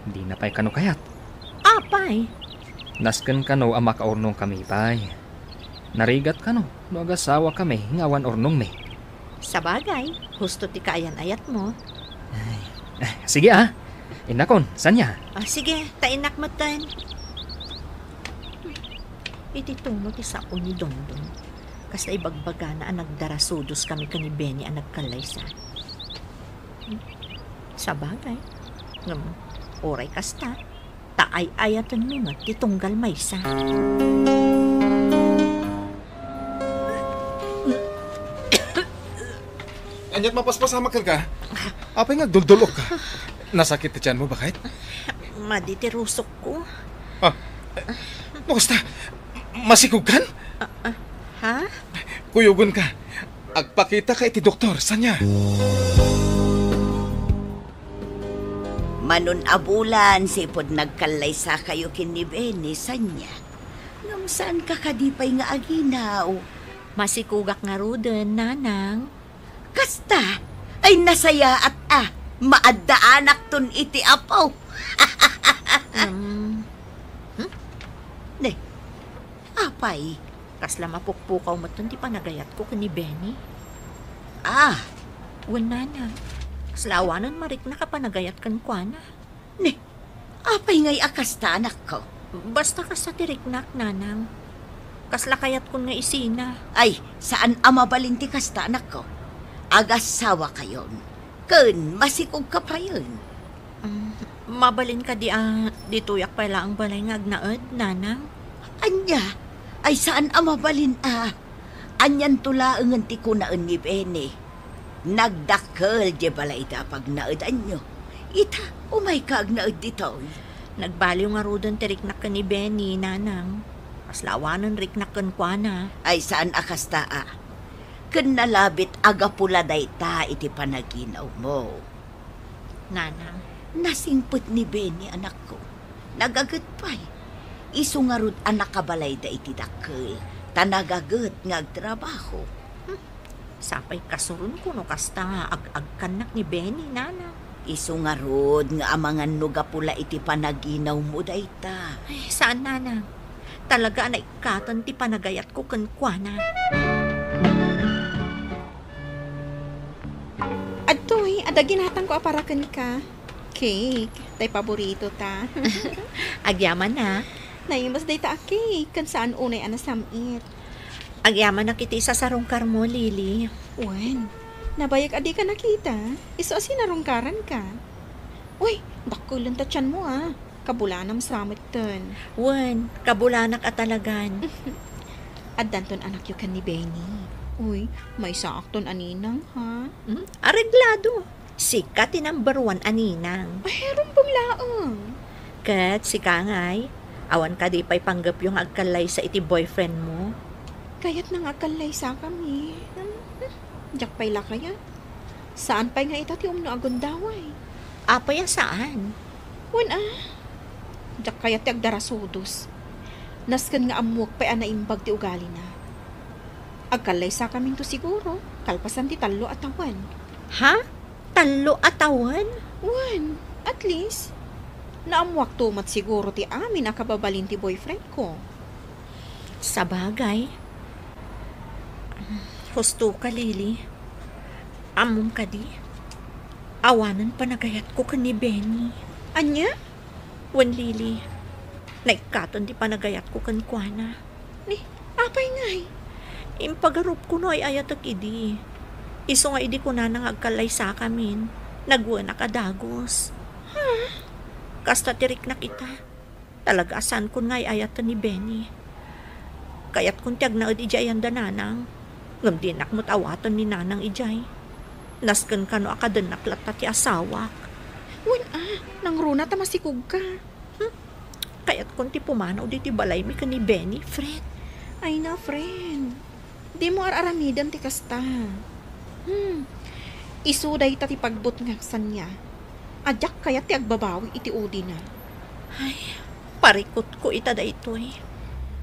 di na pa'y kano kayat. Apay? Nasken kano ang makaurnong kami pa'y. Narigat kano, no agasawa kami, ngawan urnong me. Sabagay, husto ti kayan ayat mo. Sige Inakon, sanya? Sige, tainak matan. Iti tungo ti sao ni Dondon. Kasta ibagbaga na ang nagdarasudos kami ka ni Benny ang nagkalaysa. Sabagay. Oray kasta. Taay-ayatan mi mat ti tunggal maysa. Anyat mapaspasama ka? Apay nga duldulok ka? Nasakit ti tiyan mo, bakit? Maditirusok ko. Basta, masikog kan? Ha? Kuyugon ka. Agpakita ka iti doktor, sanya? Manon abulan, sipod nagkalaysa kayo kini Benny, sanya. Ngam saan ka kadipay nga aginaw? Masikugak nga ruden, nanang. Kasta, ay nasaya at maadaanak ton iti apaw. Ne, apay? Kasla mapukpukaw mo ton, di pa nagayat ko kani Benny. Wala na. Kaslawanan marik na kapanagayat kan kwa na. Ne, apay ngay akasta anak ko? Basta ka sa tiriknak, nanang. Kasla kayat ko nga isina. Ay, saan amabalinti kasta anak ko? Agasawa kayon. Kun, masikog ka pa yun. Mabalin ka dituyak pala ang balay nga agnaod, nanang. Anya, ay saan amabalin Anyan tulaangan ti kunaan ni Benny. Nagdakkel di balay da pag naad anyo. Ita, umay ka agnaod dito. Nagbaliw nga rudan ti riknak ka ni Benny, nanang. Kaslawanan riknak kan kwa na. Ay saan akasta Kun nalabit agapula dayta iti panaginaw mo. Nanang, Nasimpot ni Benny, anak ko. Nagagat pa'y. Isungarod anak kabalay da iti dakkel. Tanagagat nga agtrabaho. Sapay kasurun ko no kasta nga ag-agkanak ni Benny, nana. Isungarod nga amangan nuga pula iti panaginaw mo dayta. Ay, saan, nana? Talaga na ikatan ti panagayat ko kankwana. Adtoy, adaginatan ko aparakan ka. Cake, tay paborito ta. Agyaman na. Naimas day ta a cake, kan saan unay anasamit. Agyaman na kiti sa sarungkar mo, Lily. Wen, nabayag adi ka nakita. Iso asinarungkaran ka. Uy, bakulan ta tiyan mo ah. Kabulanam samit ton. Wen, kabulanak at talagan. Addanton anak yu kan ni Benny. Uy, may saakton aninang ha? Areglado. Sikat ti number 1 aninang. Ay, rumbong laang. Kat, si Kangay, awan ka di pa'y panggap yung agkalay sa iti boyfriend mo. Kaya't nang akalay sa kami. Jak pa'y la kaya? Saan pa'y nga ita ti umno agundaway? Apaya saan? Wan Jak kaya ti agdarasudos. Nasken nga amwak pa'y anaimbag ti ugali na. Agkalay sa kaming to siguro. Kalpasan ti 3 atawan. Ha? 3 atawan? Wan, at least. Naamwak tumat siguro ti amin akababalin ti boyfriend ko. Sa bagay. Husto ka, Lily. Amom ka di. Awanan panagayat ko ka ni Benny. Anya? Wan, Lily. Naikatan di panagayat ko kankwana. Ni, apay ngay. Impagarup ko no ay ayatak idi. Iso nga idi ko na nangagkalay sa kamin. Nagwa na kadagos. Ha? Kasta tirik na kita. Talaga asan ko nga ayatan ni Benny. Kaya't kung tiyag na ijay ang dananang. Ngamdinak mo't awatan ni nanang ijay. Nasken ka no akadanak latta ti asawak. Wan nang runa ta masikog ka. Kaya't kung ti pumanaw di ti balay mi ka ni Benny, friend. Ay na, friend. Di mo araramidan ti kasta. Isuday ta ti pagbut nga niya. Adyak kaya ti agbabawi iti udi na. Ay, parikot ko ita da ito eh.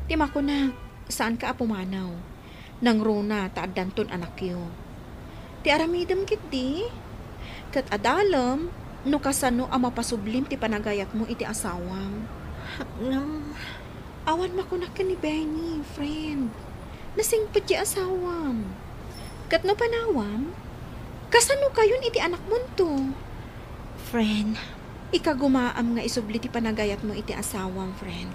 Ti mako na, saan ka apumanaw? Nang runa ta addanton anak yo. Ti aramidam kit di. Kat adalam, no kasano ang mapasublim ti panagayat mo iti asawam. Awan makunak ka ni Benny, friend. Nasingpot ti asawam. Kat no panawam, kasano kayon iti anak mo to? Friend, ikagumaam nga isubli ti panagayat mo iti asawam, friend.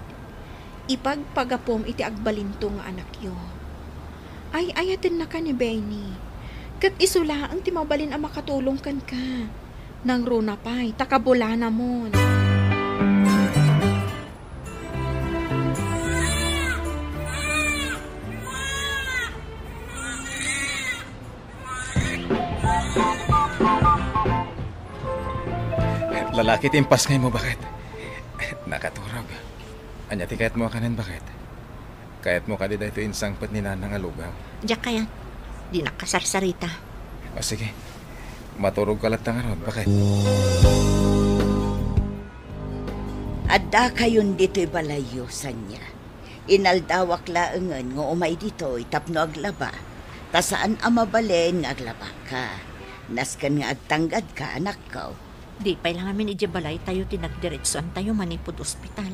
Ipagpagapom iti agbalinto nga anak yo. Ay ayatin na ka ni Benny. Kat isulaang ti mabalin ang makatulong kan ka. Nang runa pa'y takabula na mo. Lalaki timpas ngayon mo, bakit? Nakaturog. Anya ti kayat mo kanan, bakit? Kayat mo kadida ito insangpat ni nanang alugaw. Diyak kaya, di nakasarsarita. O sige, maturog ka latang arod, bakit? Adda kayon dito'y balayo sa niya. Inaldawak laengan nga umay dito'y tapno aglaba. Tasaan amabalen nga aglaba ka. Naskan nga agtanggad ka, anak ko. Di pa'y lang amin ijabalay tayo tinagdiretsoan tayo manipod ospital.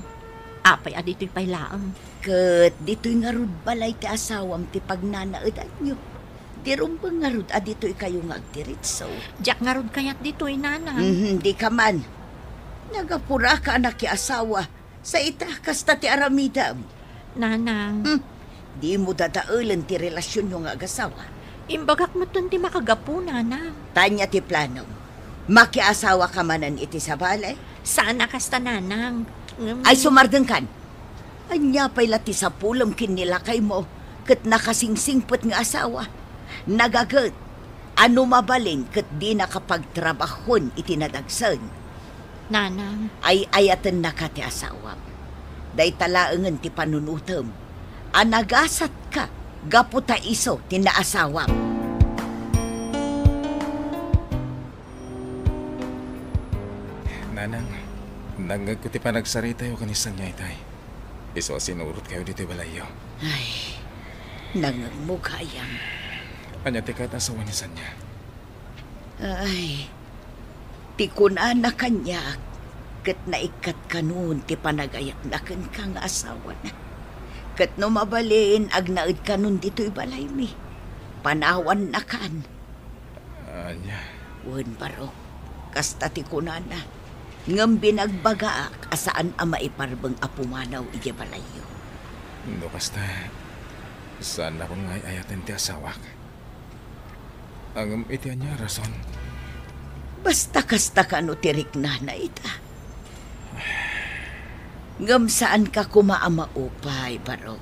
Apay adito'y pa'y laang. Kat dito'y nga rud balay ti asawam ti pagnanaedan nyo. Di rumbang nga rud adito'y kayo nga agdiretso. Diyak nga rud kayat dito'y nana. Di ka man. Nagapura ka anak ki asawa. Sa ita kasta ti aramidam. Nanang. Di mo dadaulan ti relasyon nyo nga agasawa. Imbagak mo ti makagapu, nanang. Tanya ti planong. Makiasawa ka manan iti sa balay? Saan nakasta, nanang? Ay sumardeng kan. Anya pa'y lati sa pulam kinilakay mo. Kat nakasingsingpot nga asawa. Nagagat. Ano mabaling kat di nakapagtrabahon iti nadagsan. Nanang. Ay ayatan na ka ti asawa. Day talaangan ti panunutam. Anagasat ka. Gaputa iso ti naasawa. Nangag ko ti pa nagsarita yung kanisan niya itay. Iso sinurot kayo dito balayo. Ay, nangagmugayang. Anya ti kat asawa ni Sanya. Ay, tikuna na kanya. Kat naikat kanun ti panagayak na kang asawa na. Kat no mabalin ag naid kanun dito'y balay mi. Panawan na kan. Anya. Wen baro, kasta tikuna na. Ngam binagbagaak asaan ang maiparbang apumanaw ije balayo. No kasta, saan akong ngay ayatin ti asawak? Ang itian niya rason. Basta kasta ka no tirik na ita. Ngam saan ka kumaamaupay, baro.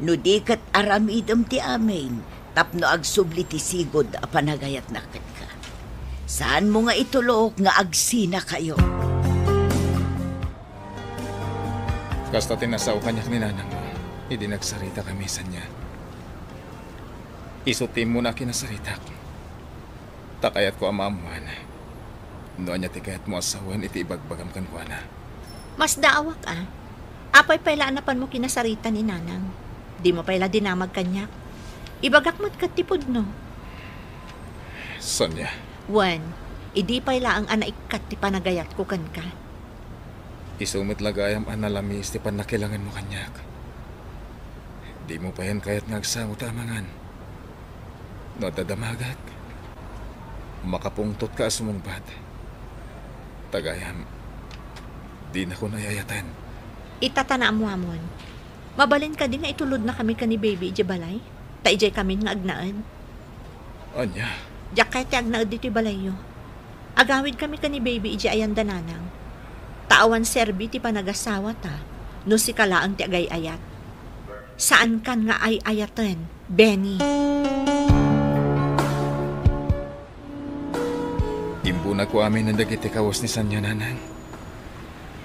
No di kat aramidam ti amin, tapno agsubli ti sigod a panagayat na kat ka. Saan mo nga itulok nga agsina kayo? Kasta tinasaw kanyak ni nanang mo, hindi nagsarita kami sa niya. Isutim mo na kinasaritak. Takayat ko amamuan. Noon niya tikayat mo asawan iti ibagbagam kan ko na. Mas daawak Apay pala anapan mo kinasarita ni nanang. Di mo pala dinamag kanyak. Ibagak mo't katipod no. Sonya. Wan, idi pala ang anaikat ti panagayat ko kan ka. Isumit lagayam analamis ti panakilangan mo kanyak. Di mo pa yan kayat ngagsaw tamangan. No dadamagat. Makapungtot ka sumungbat. Tagayam, di na ko nayayatan. Itatana mo amon. Mabalin ka din nga itulod na kami ka ni baby ije balay. Ta ije kami nga agnaan. Anya? Diyak kaya ti agnaad dito balayo. Agawid kami ka ni baby ije ayan dananang. Taawan serbi ti panagasawa ta. No si kalaang ti agay ayat. Saan kan nga ay ayatan, Benny? Imbuna ko amin ang dagiti kawas ni Sanya nanang.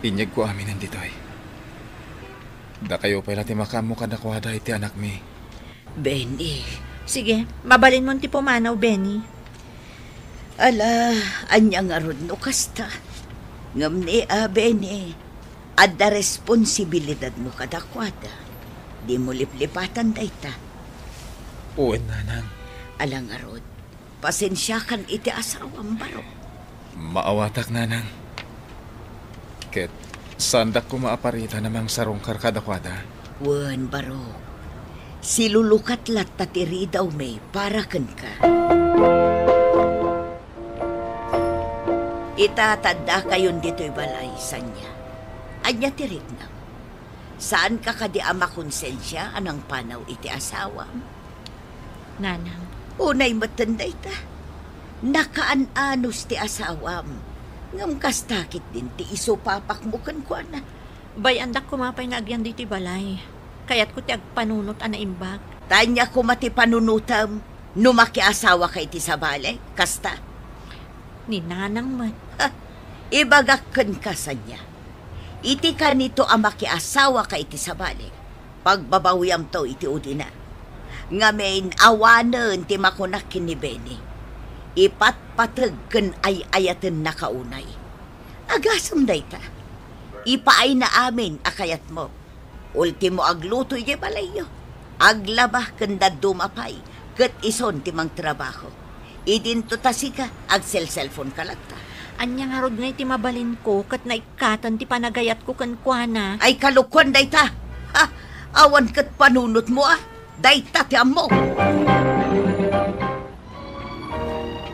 Inyag ko amin ang ditoy. Da kayo pala ti makamu kadakwada iti anak mi. Benny. Sige, mabalin mo ti pumanaw, Benny. Ala, anya nga rod no kasta. Ngam ni Benny. Adda responsibilidad mo kadakwada. Di mo liplipatan dayta. Uwan nanang. Ala nga rod. Pasensya kan iti asawang baro. Maawatak nanang. Ket, sandak ko maaparita namang sarong karkadakwada. Wan baro. Silulukat lat tatiri daw may para kan ka. Itatanda kayon dito'y balay, Sanya. Anya tirik na. Saan ka kadi ama konsensya anang panaw iti asawa? Nanang. Unay matanda ita. Nakaan-anos ti asawam. Ngam kastakit din ti iso papak mo kan kwa na. Bayandak kumapay na agyan dito'y balay. Kaya't ko ti agpanunot ana imbag. Tanya ko mati panunutam. Numakiasawa kay ti sabale. Kasta. Ni nanang man. Ibagakan ka sa niya. Iti ka nito ang makiasawa ka iti sabali. Pagbabawiyam to iti udina. Ngamin awanan ti makunakin ni Benny. Ipatpatag kan ay ayaten na kaunay. Agasam day ta. Ipaay na amin akayat mo. Ultimo agluto iti balayo. Aglabah kanda dumapay. Kat ison ti mang trabaho. Idinto tasika ag cellphone kalagta. Anya nga rod nga iti mabalin ko kat naikatan ti panagayat ko kan kuana. Ay kalukwan dayta. Ha, awan kat panunot mo dayta ti amo.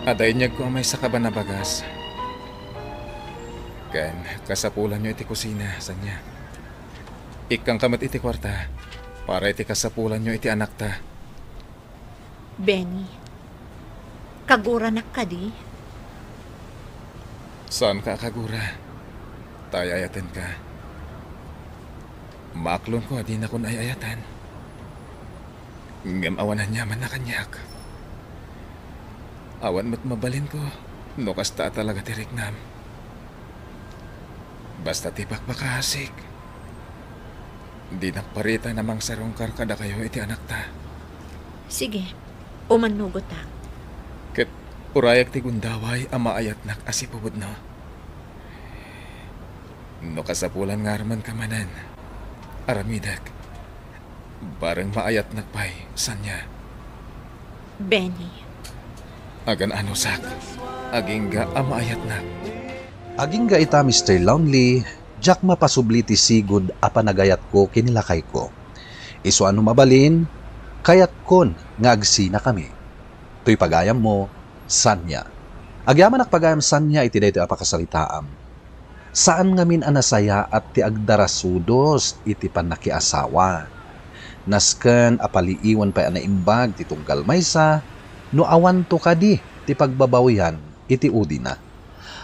Aday niya ko may sakaban na bagas. Kan kasapulan nyo iti kusina sa niya. Ikang kamat iti kwarta para iti kasapulan nyo iti anak ta. Benny, kagura na ka di? Saan ka kagura? Tayayatan ka. Maklon ko di na kun ay ayatan. Ngam awanan niya man na kanyak. Awan mo't mabalin ko. No kasta talaga tirik nam. Basta tipak makahasik. Di nakparita namang sarong karkada kayo iti anak ta. Sige, umanugot ta. Ket urayak ti gundaway ama ayat nak asipubod no. No kasapulan nga raman kamanan. Aramidak. Barang maayat nagpay. Sanya. Benny. Agan ano sak. Aging ga amaayat na. Aging ga ita Mr. Lonely, jak mapasubli ti sigud apanagayat ko kinilakay ko. Iso ano mabalin, kayat kon nga agsina kami. To'y pagayam mo, Sanya. Agyaman pagayam Sanya iti daytoy apakasalitaam. Saan ngamin anasaya at ti agdarasudos iti panakiasawa. Nasken apaliiwan pa anaimbag ti tunggal maysa, no awan to kadi ti pagbabawian iti udina.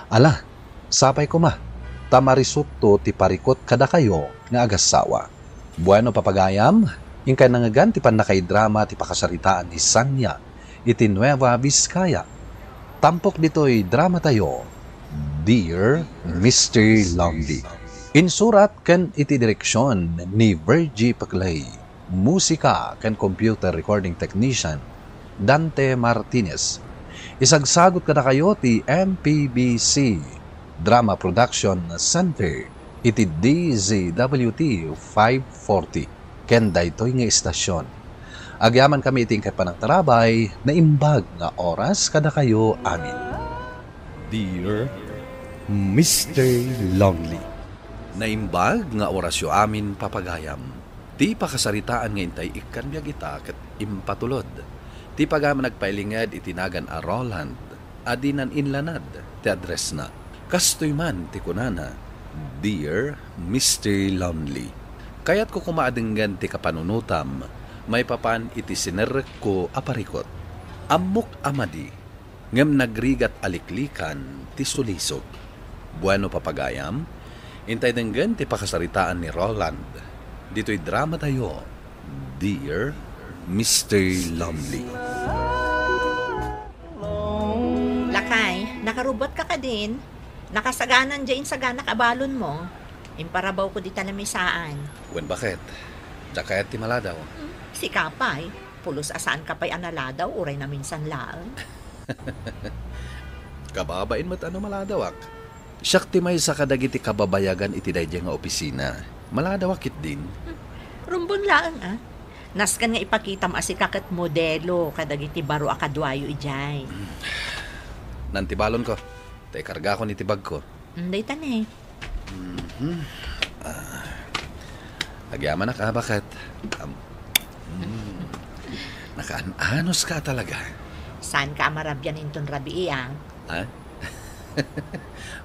Ala, sapay ko ma, tamarisutto ti parikot kada kayo nga agasawa. Bueno papagayam, ingkay nangagan ti panakay-drama ti pakasaritaan ni Sanya iti Nueva Vizcaya. Tampok dito'y drama tayo, Dear Mr. Lonely. Insurat ken iti direksyon ni Virgie Paclay. Musika ken computer recording technician Dante Martinez. Isagsagot kada kayo ti MPBC Drama Production Center iti DZWT 540 ken daytoy nga istasyon. Agyaman kami iting kay panang tarabay na imbag nga oras kada kayo amin. Dear Mr. Lonely. Naimbag nga orasyo amin papagayam. Ti pakasaritaan nga intay ikan biag ita ket impatulod. Ti pagaman nagpailingad itinagan a Roland, adinan inlanad, ti address na. Kastoy man ti kunana, Dear Mr. Lonely. Kayat ko kumaadenggan ti kapanunutam, may papan iti sinerek ko aparikot. Amok amadi, ngem nagrigat aliklikan ti sulisog. Bueno papagayam, intay denggan ti pakasaritaan ni Roland. Dito'y drama tayo, Dear Mr. Lonely. Lakay, nakarubot ka din. Nakasaganan dyan sa ganak abalon mo. Imparabaw ko di talamisaan. Wen bakit? Jakayat ti maladaw. Si Kapay, pulos asaan kapay analadaw, uray na minsan laang. Kababain mo't ano maladawak. Siyak ti may sa kadagiti kababayagan iti dayjay nga opisina. Maladawakit din. Rumbon laang Naskan nga ipakitam asikakat modelo kadagiti baro akadwayo ijay. Nantibalon ko. Tay karga ko ni tibag ko. Day tanay. Agyaman na ka, bakit? Nakaanos ka talaga. Saan ka amarabyan inton rabi iyang? Ha?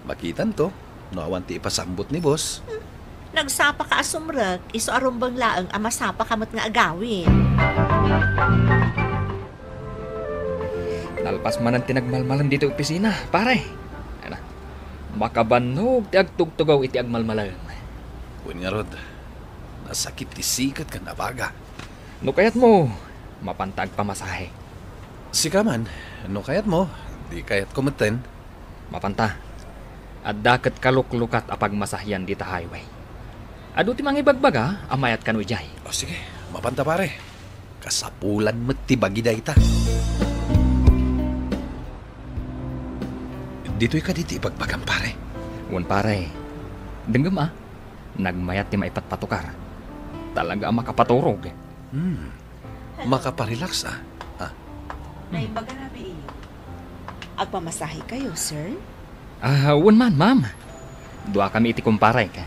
Makitan to. Noawan ti ipasambot ni boss. Nagsapa ka asumrag, iso arumbang laang amasapa kamot nga agawin. Nalpas man ang tinagmalmalam dito opisina, pare. Ano? Makabanog ti agtugtugaw iti agmalmalam. Uwin nga rod, nasakit ti sikat ka na baga. No kayat mo, mapantag pamasahe. Sika man, no kayat mo, di kayat kumeten. Mapanta, at dakat kaluklukat apag masahyan dita highway. Ado ti mangibagbaga, amayat kan ujay. O sige, mapanta pare. Kasapulan mo ti bagida ita. Dito'y ka diti ibagbagan pare. Wan pare, denggam nagmayat ti maipatpatukar. Talaga makapaturog. Makaparelax Naibaga na bi. Agpamasahe kayo, sir? Wan man, ma'am. Dua kami iti kumparay ka.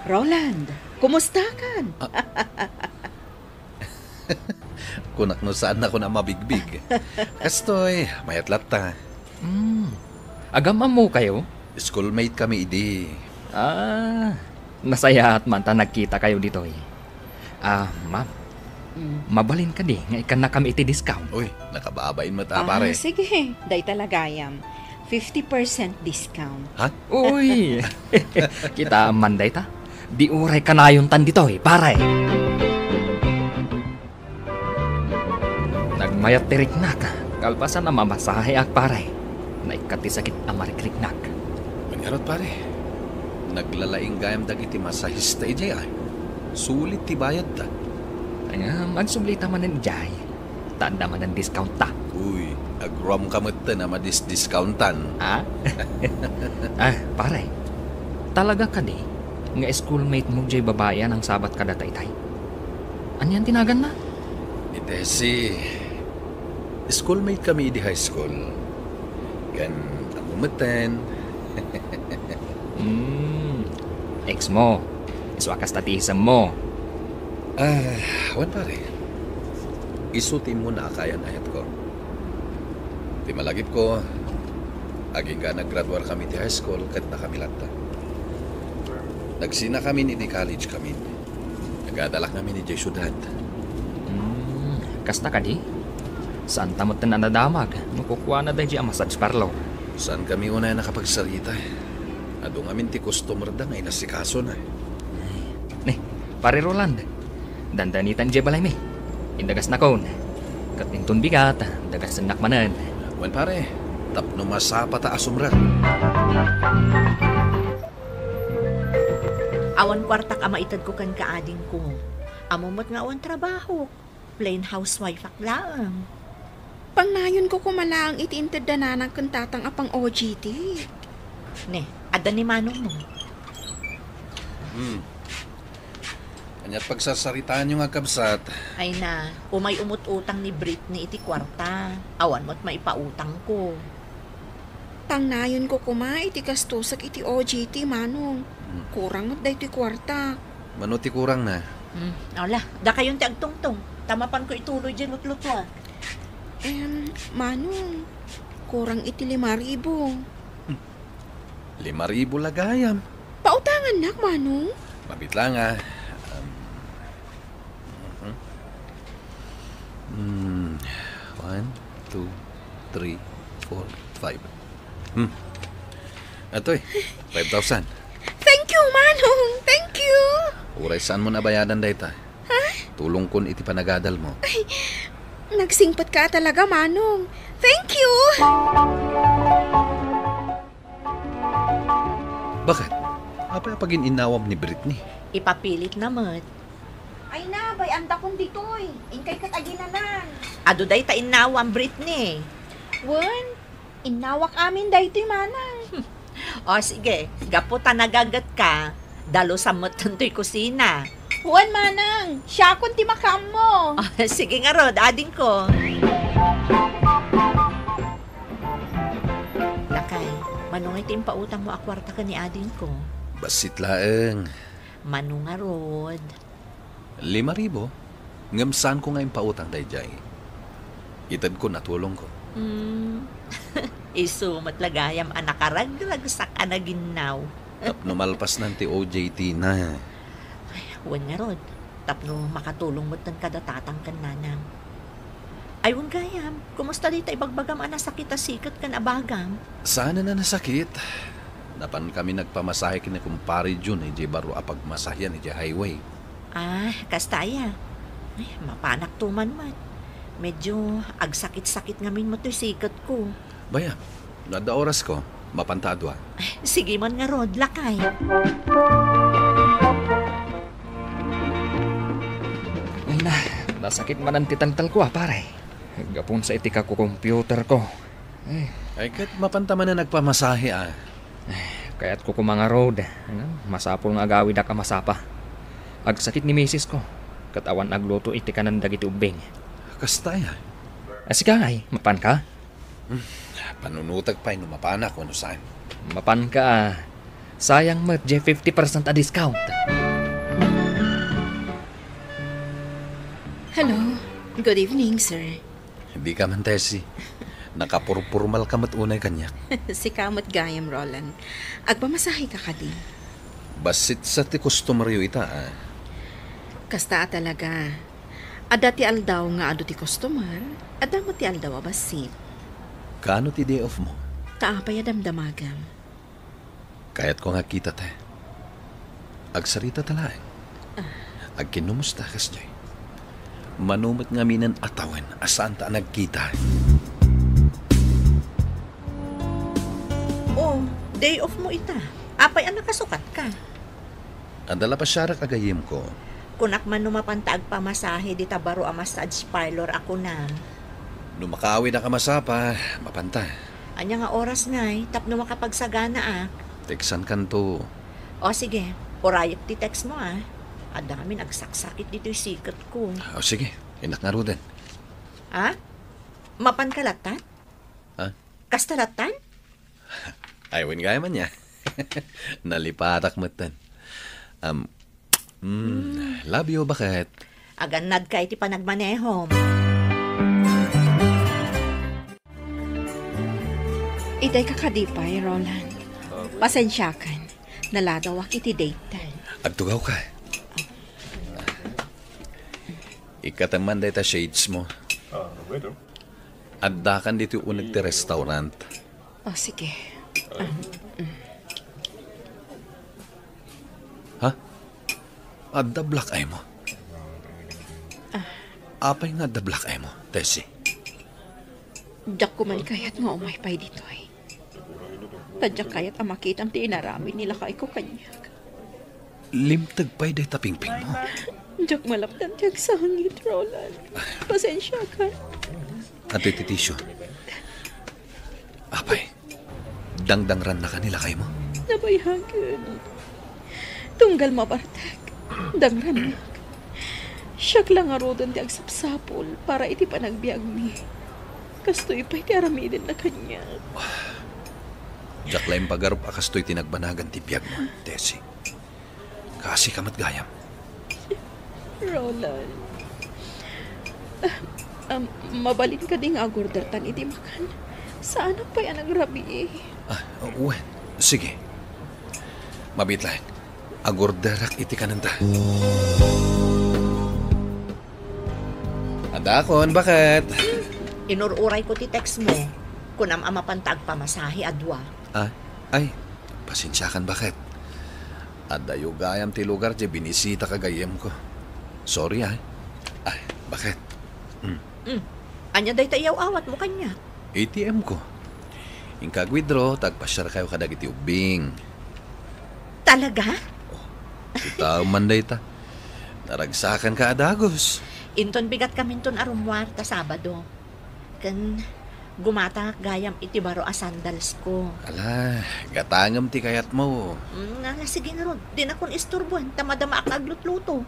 Roland, kumusta kan? Kunak no saan ako na mabigbig. Kastoy, mayat lata. Agam mo kayo? Schoolmate kami idi. Nasaya at man ta nagkita kayo dito eh. Ma'am, mabalin ka di nga ikan na kami iti discount. Uy, nakababain mo ta pare. Sige, day talagayam. 50% discount. Ha? Uy, kita manday ta. Di uray kanayon tan dito eh, pare. Nagmayat tiriknak, kalpasan na mamasahe ak pare. Naikati sakit amarikliknak. Mangarot pare, naglalaing gayam dagiti masahista ijay ay. Sulit ti bayad ta. Magsublita man ng ijay. Tanda man ng discount ta. Uy, agrom kamot ta na madis-discountan. Pare, Talaga ka di, nga schoolmate mo jay babayan ang sabat kada taytay. Anyan tinagan na? Ni Tessie, schoolmate kami di high school. Kan amumatan. Ex mo. Iswakas tatiisam mo. Wan pare. Isuti mo na akayan ayat ko. Di malagip ko, aging ka nag-graduar kami di high school kat na kami lata. Nagsina kami ni college kami. Nagadalak kami ni Jay Syudad. Kasta ka di? Saan tamot na nadamag? Makukuha na dahi ang massage parlor. Saan kami una nakapagsalita? Adong amin ti customer da ngay nasikaso na. Nih, pare Roland. Dandanitan jay balay mi. Indagas na kon. Katintun bigat, dagas nak manan. Wan pare, tapno masapa ta asumra. Awan kwartak ama itad ko kan kaading ko. Amumot nga awan trabaho. Plain housewife aklaan. Pangnayon ko kumalaang itiintad na ng kantatang apang OGT. Ne, ada ni manong mo. Kanya't pagsasaritaan yung agkabsat. Ay na, umay umut-utang ni Britney iti kwarta. Awan mo't maipautang ko. Pangnayon ko kuma iti kastusak iti OGT manong. Kurang mo't da iti kwarta. Manuti kurang na. Ala, da kayong ti agtungtong. Tamapan ko ituloy dyan lutlutwa. Manong, kurang iti 5,000. 5,000 lagayam. Pautangan nak, manong. Mabit lang 1, 2, 3, 4, 5. Atoy, 5,000. Thank you, manong. Thank you. Uray, saan mo nabayadan dayta? Tulong kun iti panagadal mo. Ay, nagsingpat ka talaga, manong. Thank you. Bakit? Apa pagin inawam ni Britney? Ipapilit naman. Ay na, bay, anda kong ditoy. Ingkay kat aginanan. Ado day ta inawam Britney. Wan, inawak amin daytoy manang. O sige, gaputa nagagat ka. Dalo sa matantoy kusina. Wan, manang. Siya akong timakam mo. Sige nga Rod, ading ko. Lakay, manungay timpautang mo akwarta ka ni ading ko. Basit laeng. Manung nga Rod. 5,000? Ngamsaan ko ngayon pautang dayjay. Itad ko natulong ko. Isu matlagayam anakarag-ragsak anaginaw. Tapno malpas nanti OJT na. Wan nga Rod, tapno makatulong mo tan kadatatang kan nanang. Ay wan gayam, kumusta dita ibagbagam anasakit sikat kan abagam? Sana na nasakit. Napan kami nagpamasahe kina kumpare Jun jay baro apagmasahyan jay highway. Kastaya. Ay, mapanak tuman man. Medyo agsakit-sakit ngamin mo to'y sikat ko. Baya, nada oras ko, mapantadwa. Sige man nga Rod, lakay. Ay na, nasakit man ang titantal ko pare. Gapon sa itika ko computer ko. Ay kat mapanta man na nagpamasahe Kaya't ko kumanga Rod. Masapol nga agawid ka masapa. Agsakit ni misis ko. Katawan agluto iti kanan dagiti ubing. Kastaya. Asika ay, mapan ka? Panunutag pa mapanak kung ano saan. Mapan ka sayang mat 50% a discount. Hello. Good evening, sir. Hindi ka man, Tessie. Nakapurpurmal ka mat unay kanyak. Si Kamot Gayam, Roland. Agpamasahe ka ka din. Basit sa ti customeryo ita Kasta talaga. Ada ti aldaw nga ado ti customer, ada mo ti aldaw abasit. Kaano ti day off mo? Kaapay adamdamagam. Kaya't ko nga kita te. Agsarita talaeng. Agkinumusta kas jay. Manumot nga minan atawan asaan ta nagkita. Oh, day off mo ita. Apay ang nakasukat ka. Andala pa syarak agayim ko. Kunak man numapantag pamasahe di tabaro a massage parlor ako na. Numakawid na kamasapa, mapanta. Anya nga oras ngay, tapno makapagsagana Teksan kanto. O sige, orayat ti text mo Adami nagsaksakit dito yung sikat ko. O sige, inak nga Ruden. Ha? Mapankalatan? Ha? Kastalatan? Aywan gaya man niya. Nalipatak matan. Love you, bakit? Aganad ka iti panagmanehom. Iday kakadipay, Roland. Pasensyakan. Naladawak iti date. Agtugaw ka. Ikataman day ta shades mo. Addakan dito unag ti restaurant. O, sige. Ha? Adda black eye mo? Apay nga adda black eye mo, Tessie? Diyak ko man kayat nga umaypay dito Tadyak kayat amakit ang tinarami nila kay ko kanya. Limtag pa'y day tapingping mo. Diyak malaptan diyak sangit, Roland. Pasensya ka. At iti tisyo. Apay, dangdangran na kanila kay mo. Nabayhagan. Tunggal mabartag. Dangran. Siyak lang arodan di agsapsapol para iti panagbiag mi. Kastoy pa iti aramidin na kanya. Diyak lang pagarup akastoy tinagbanagan ti biag mo, Tessie. Kasi kamat gayam. Roland. Mabalin ka ding agordertan iti makan. Saan ang pa'y nagrabi Uwen, sige. Mabit lang. Agorderak iti kananta. Adakon, bakit? Inururay ko ti text mo. Kunam amapantag pamasahe adwa. Ay, pasensyakan bakit? Adayo gayam ti lugar di binisita kagayem ko. Sorry Ay, bakit? Anya day tayaw awat mo kanya. ATM ko. Ingkag withdraw, tagpasyar kayo kadag iti ubing. Talaga? Itaw manday ta. Naragsakan ka adagos. Inton bigat kami ton arumwar ta Sabado. Kan gumata gayam iti baro a sandals ko. Ala, gatangam ti kayat mo. Sige na ron. Di na kon isturbuan. Tamadama ak aglutluto.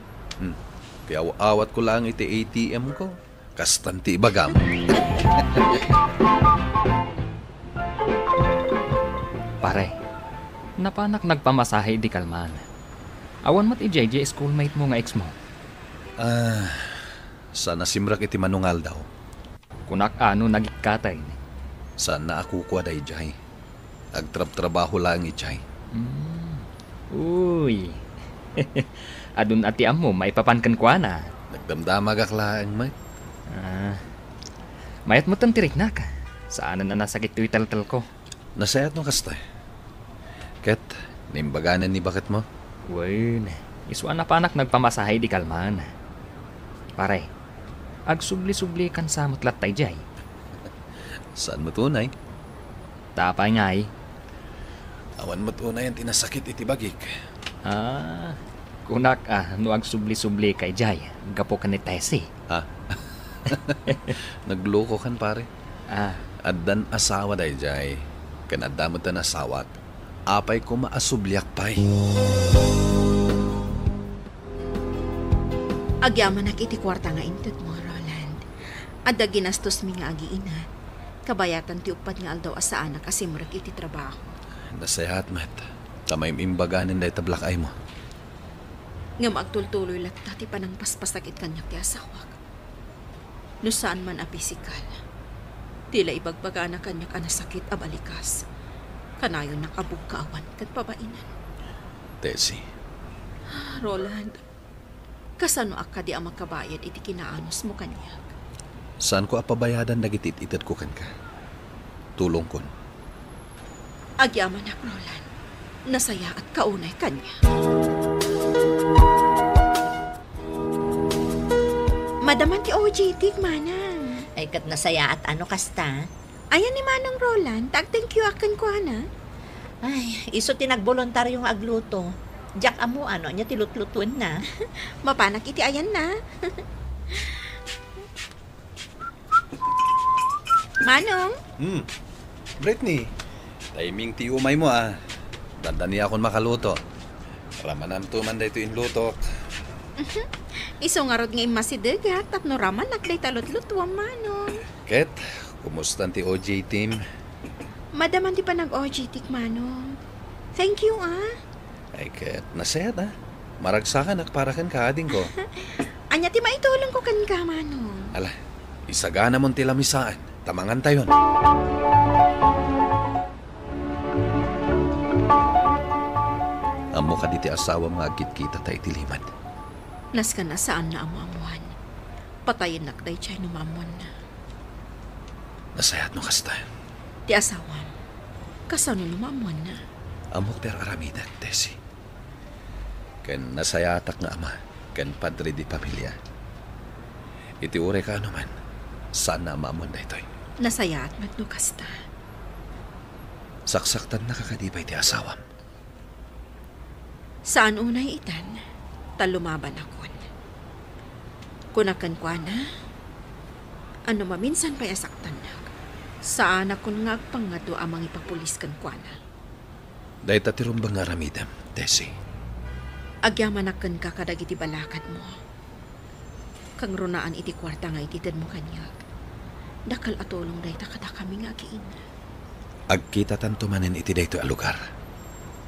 Kaya awat ko lang iti ATM ko. Kastanti bagam. Pare, napanak nagpamasahe di kalman. Awan mat i-JJ schoolmate mo nga ex mo. Sana simrak iti manungal daw. Kunak ano nagikatay. Sana ako kwa day jay. Agtrab-trabaho lang ijay. Uy. Adun ati amo, may papankan kwa na. Nagdamdamag aklaan, mate. Mayat mo tang tirik na ka. Saan na nasakit ito italtal ko? Nasayat no kastay. Ket, nimbaganan ni bakit mo? Wen, iswa na panak nagpamasahay di kalman. Pare, agsubli-subli kan sa mutlat tay jay. Saan mo tunay? Tapay ngay. Awan mo tunay ang tinasakit iti bagik. Kunak no agsubli-subli kay jay. Gapo ka ni Tessie. Nagloko kan pare. Addan asawa day jay. Kanadamot na asawat. Apay ko maasubliak pay. Agyaman nak iti kwarta nga intot mo, Roland. Adda ginastos mi nga agiina. Kabayatan ti upat nga aldaw asa anak asimrag iti trabaho. Nasayat met. Tamay imbaganin day tablak ay mo. Nga magtultuloy latta ti panang paspasakit kanyak ti asawak. No saan man a pisikal. Tila ibagbaga na kanyak anasakit a balikas. Kanayon nakabugkaawan kat pabainan. Tessie. Roland, kasano akka di ang makabayad iti kinaanos mo kanyak? Saan ko apabayadan nagitit-itat ko kan ka? Tulong kon. Agyaman ak, Roland. Nasaya at kaunay kanya. Madaman ti OJT, manang. Ay kat nasaya at ano kasta? Ayan ni Manang Roland, tag-thank you akin ko, ana. Ay, iso tinagbolontaryong agluto. Diyak amo, ano, niya tilutlutuin na. Mapanak iti ayan na. Manong? Brittany, timing ti umay mo Dandan niya akong makaluto. Ramanam tuman da ito inlutok. Iso nga rod nga imasidegat at no raman nagday talot-lutuang manong. Ket, kumusta ti OJ team? Madaman di pa nag-OJT manong. Thank you Ay ket, nasayat Maragsakan nakparakan ka ading ko. Anya ti maitulong ko kan ka manong. Ala, isagana mon ti lamisaan. Tamangan tayon. Amo ka diti asawa mga agkit-kita tayo tilimad. Nas ka na saan na amamuan. Patayin nakday chay numamuan na. Nasayat no kasta. Ti asawam, kasano numamuan na. Amok ter aramidan, Tessie. Ken nasayatak nga ama, ken padre di pamilya. Iti ure ka naman, saan na amamuan na ito'y? Nasaya at magnukasta. Saksaktan nakakadipay ti asawam. Saan unay itan, talumaban akon. Kunakan kwa na, ano maminsan pa'y asaktan na. Saan akon nga agpangado amang ipapulis kan kwa na. Dahil tatirumbang nga ramidam, Tessie. Agyaman akan ka kadag iti balakad mo. Kang runaan iti kwarta nga ititid mo kanyag. Dakal atulong dahi takada kami nga agiin. Agkita tanto manin iti dayto a lugar.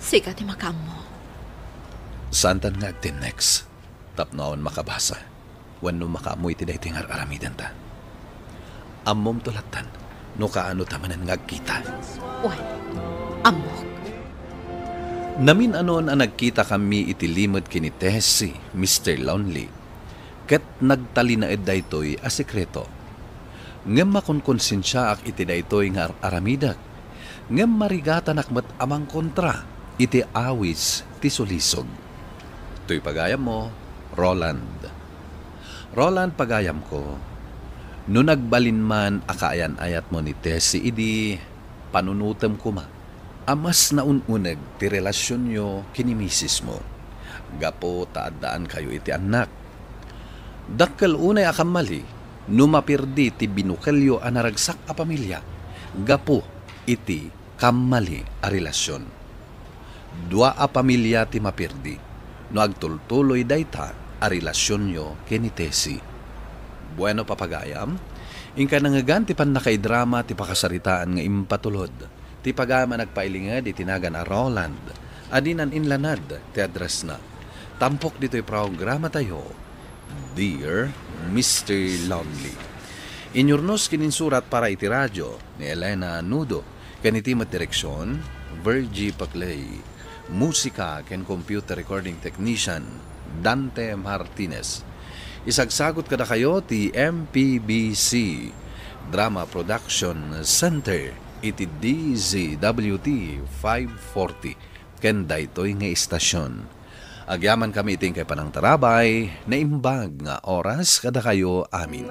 Sika ti makam mo. Saan tan nga agtin next? Tapnaon makabasa. Wano makaamoy iti dayto nga aramidan ta. Amom tulatan, no kaano tamanan nga agkita. Uy, amok. Namin anon ang nagkita kami iti limod kini Tessie, Mr. Lonely. Ket nagtali na ed daytoy a sekreto. Ngem makonkonsensya ak iti daytoy nga aramidak. Ngem marigatan akmet amang kontra iti awis ti sulisog. To'y pagayam mo, Roland. Roland pagayam ko, no nagbalin man akaayan ayat mo ni Tessie, idi panunutem ko ma. Amas na ununeg ti relasyon nyo kini misis mo. Gapo taadaan kayo iti anak. Dakkel unay akam mali, numapirdi ti binukelyo a naragsak a pamilya. Gapo iti kamali a relasyon. Dua a pamilya ti mapirdi, no agtultuloy dayta a relasyon nyo kini Tessie. Bueno papagayam, ingka nangagan ti panakaidrama ti pakasaritaan nga impatulod. Ti pagama nagpailingad itinagan a Roland, adinan inlanad ti address na. Tampok dito'y programa tayo, Dear Mr. Lonely. Inyurnos kininsurat para iti radyo ni Elena Nudo, kanitimat direksyon, Virgie Paclay, musika ken computer recording technician, Dante Martinez. Isagsagot kada kayo ti MPBC Drama Production Center, iti DZWT 540 ken daytoy nga istasyon. Agyaman kami iting kay panang tarabay na imbag nga oras kada kayo amin.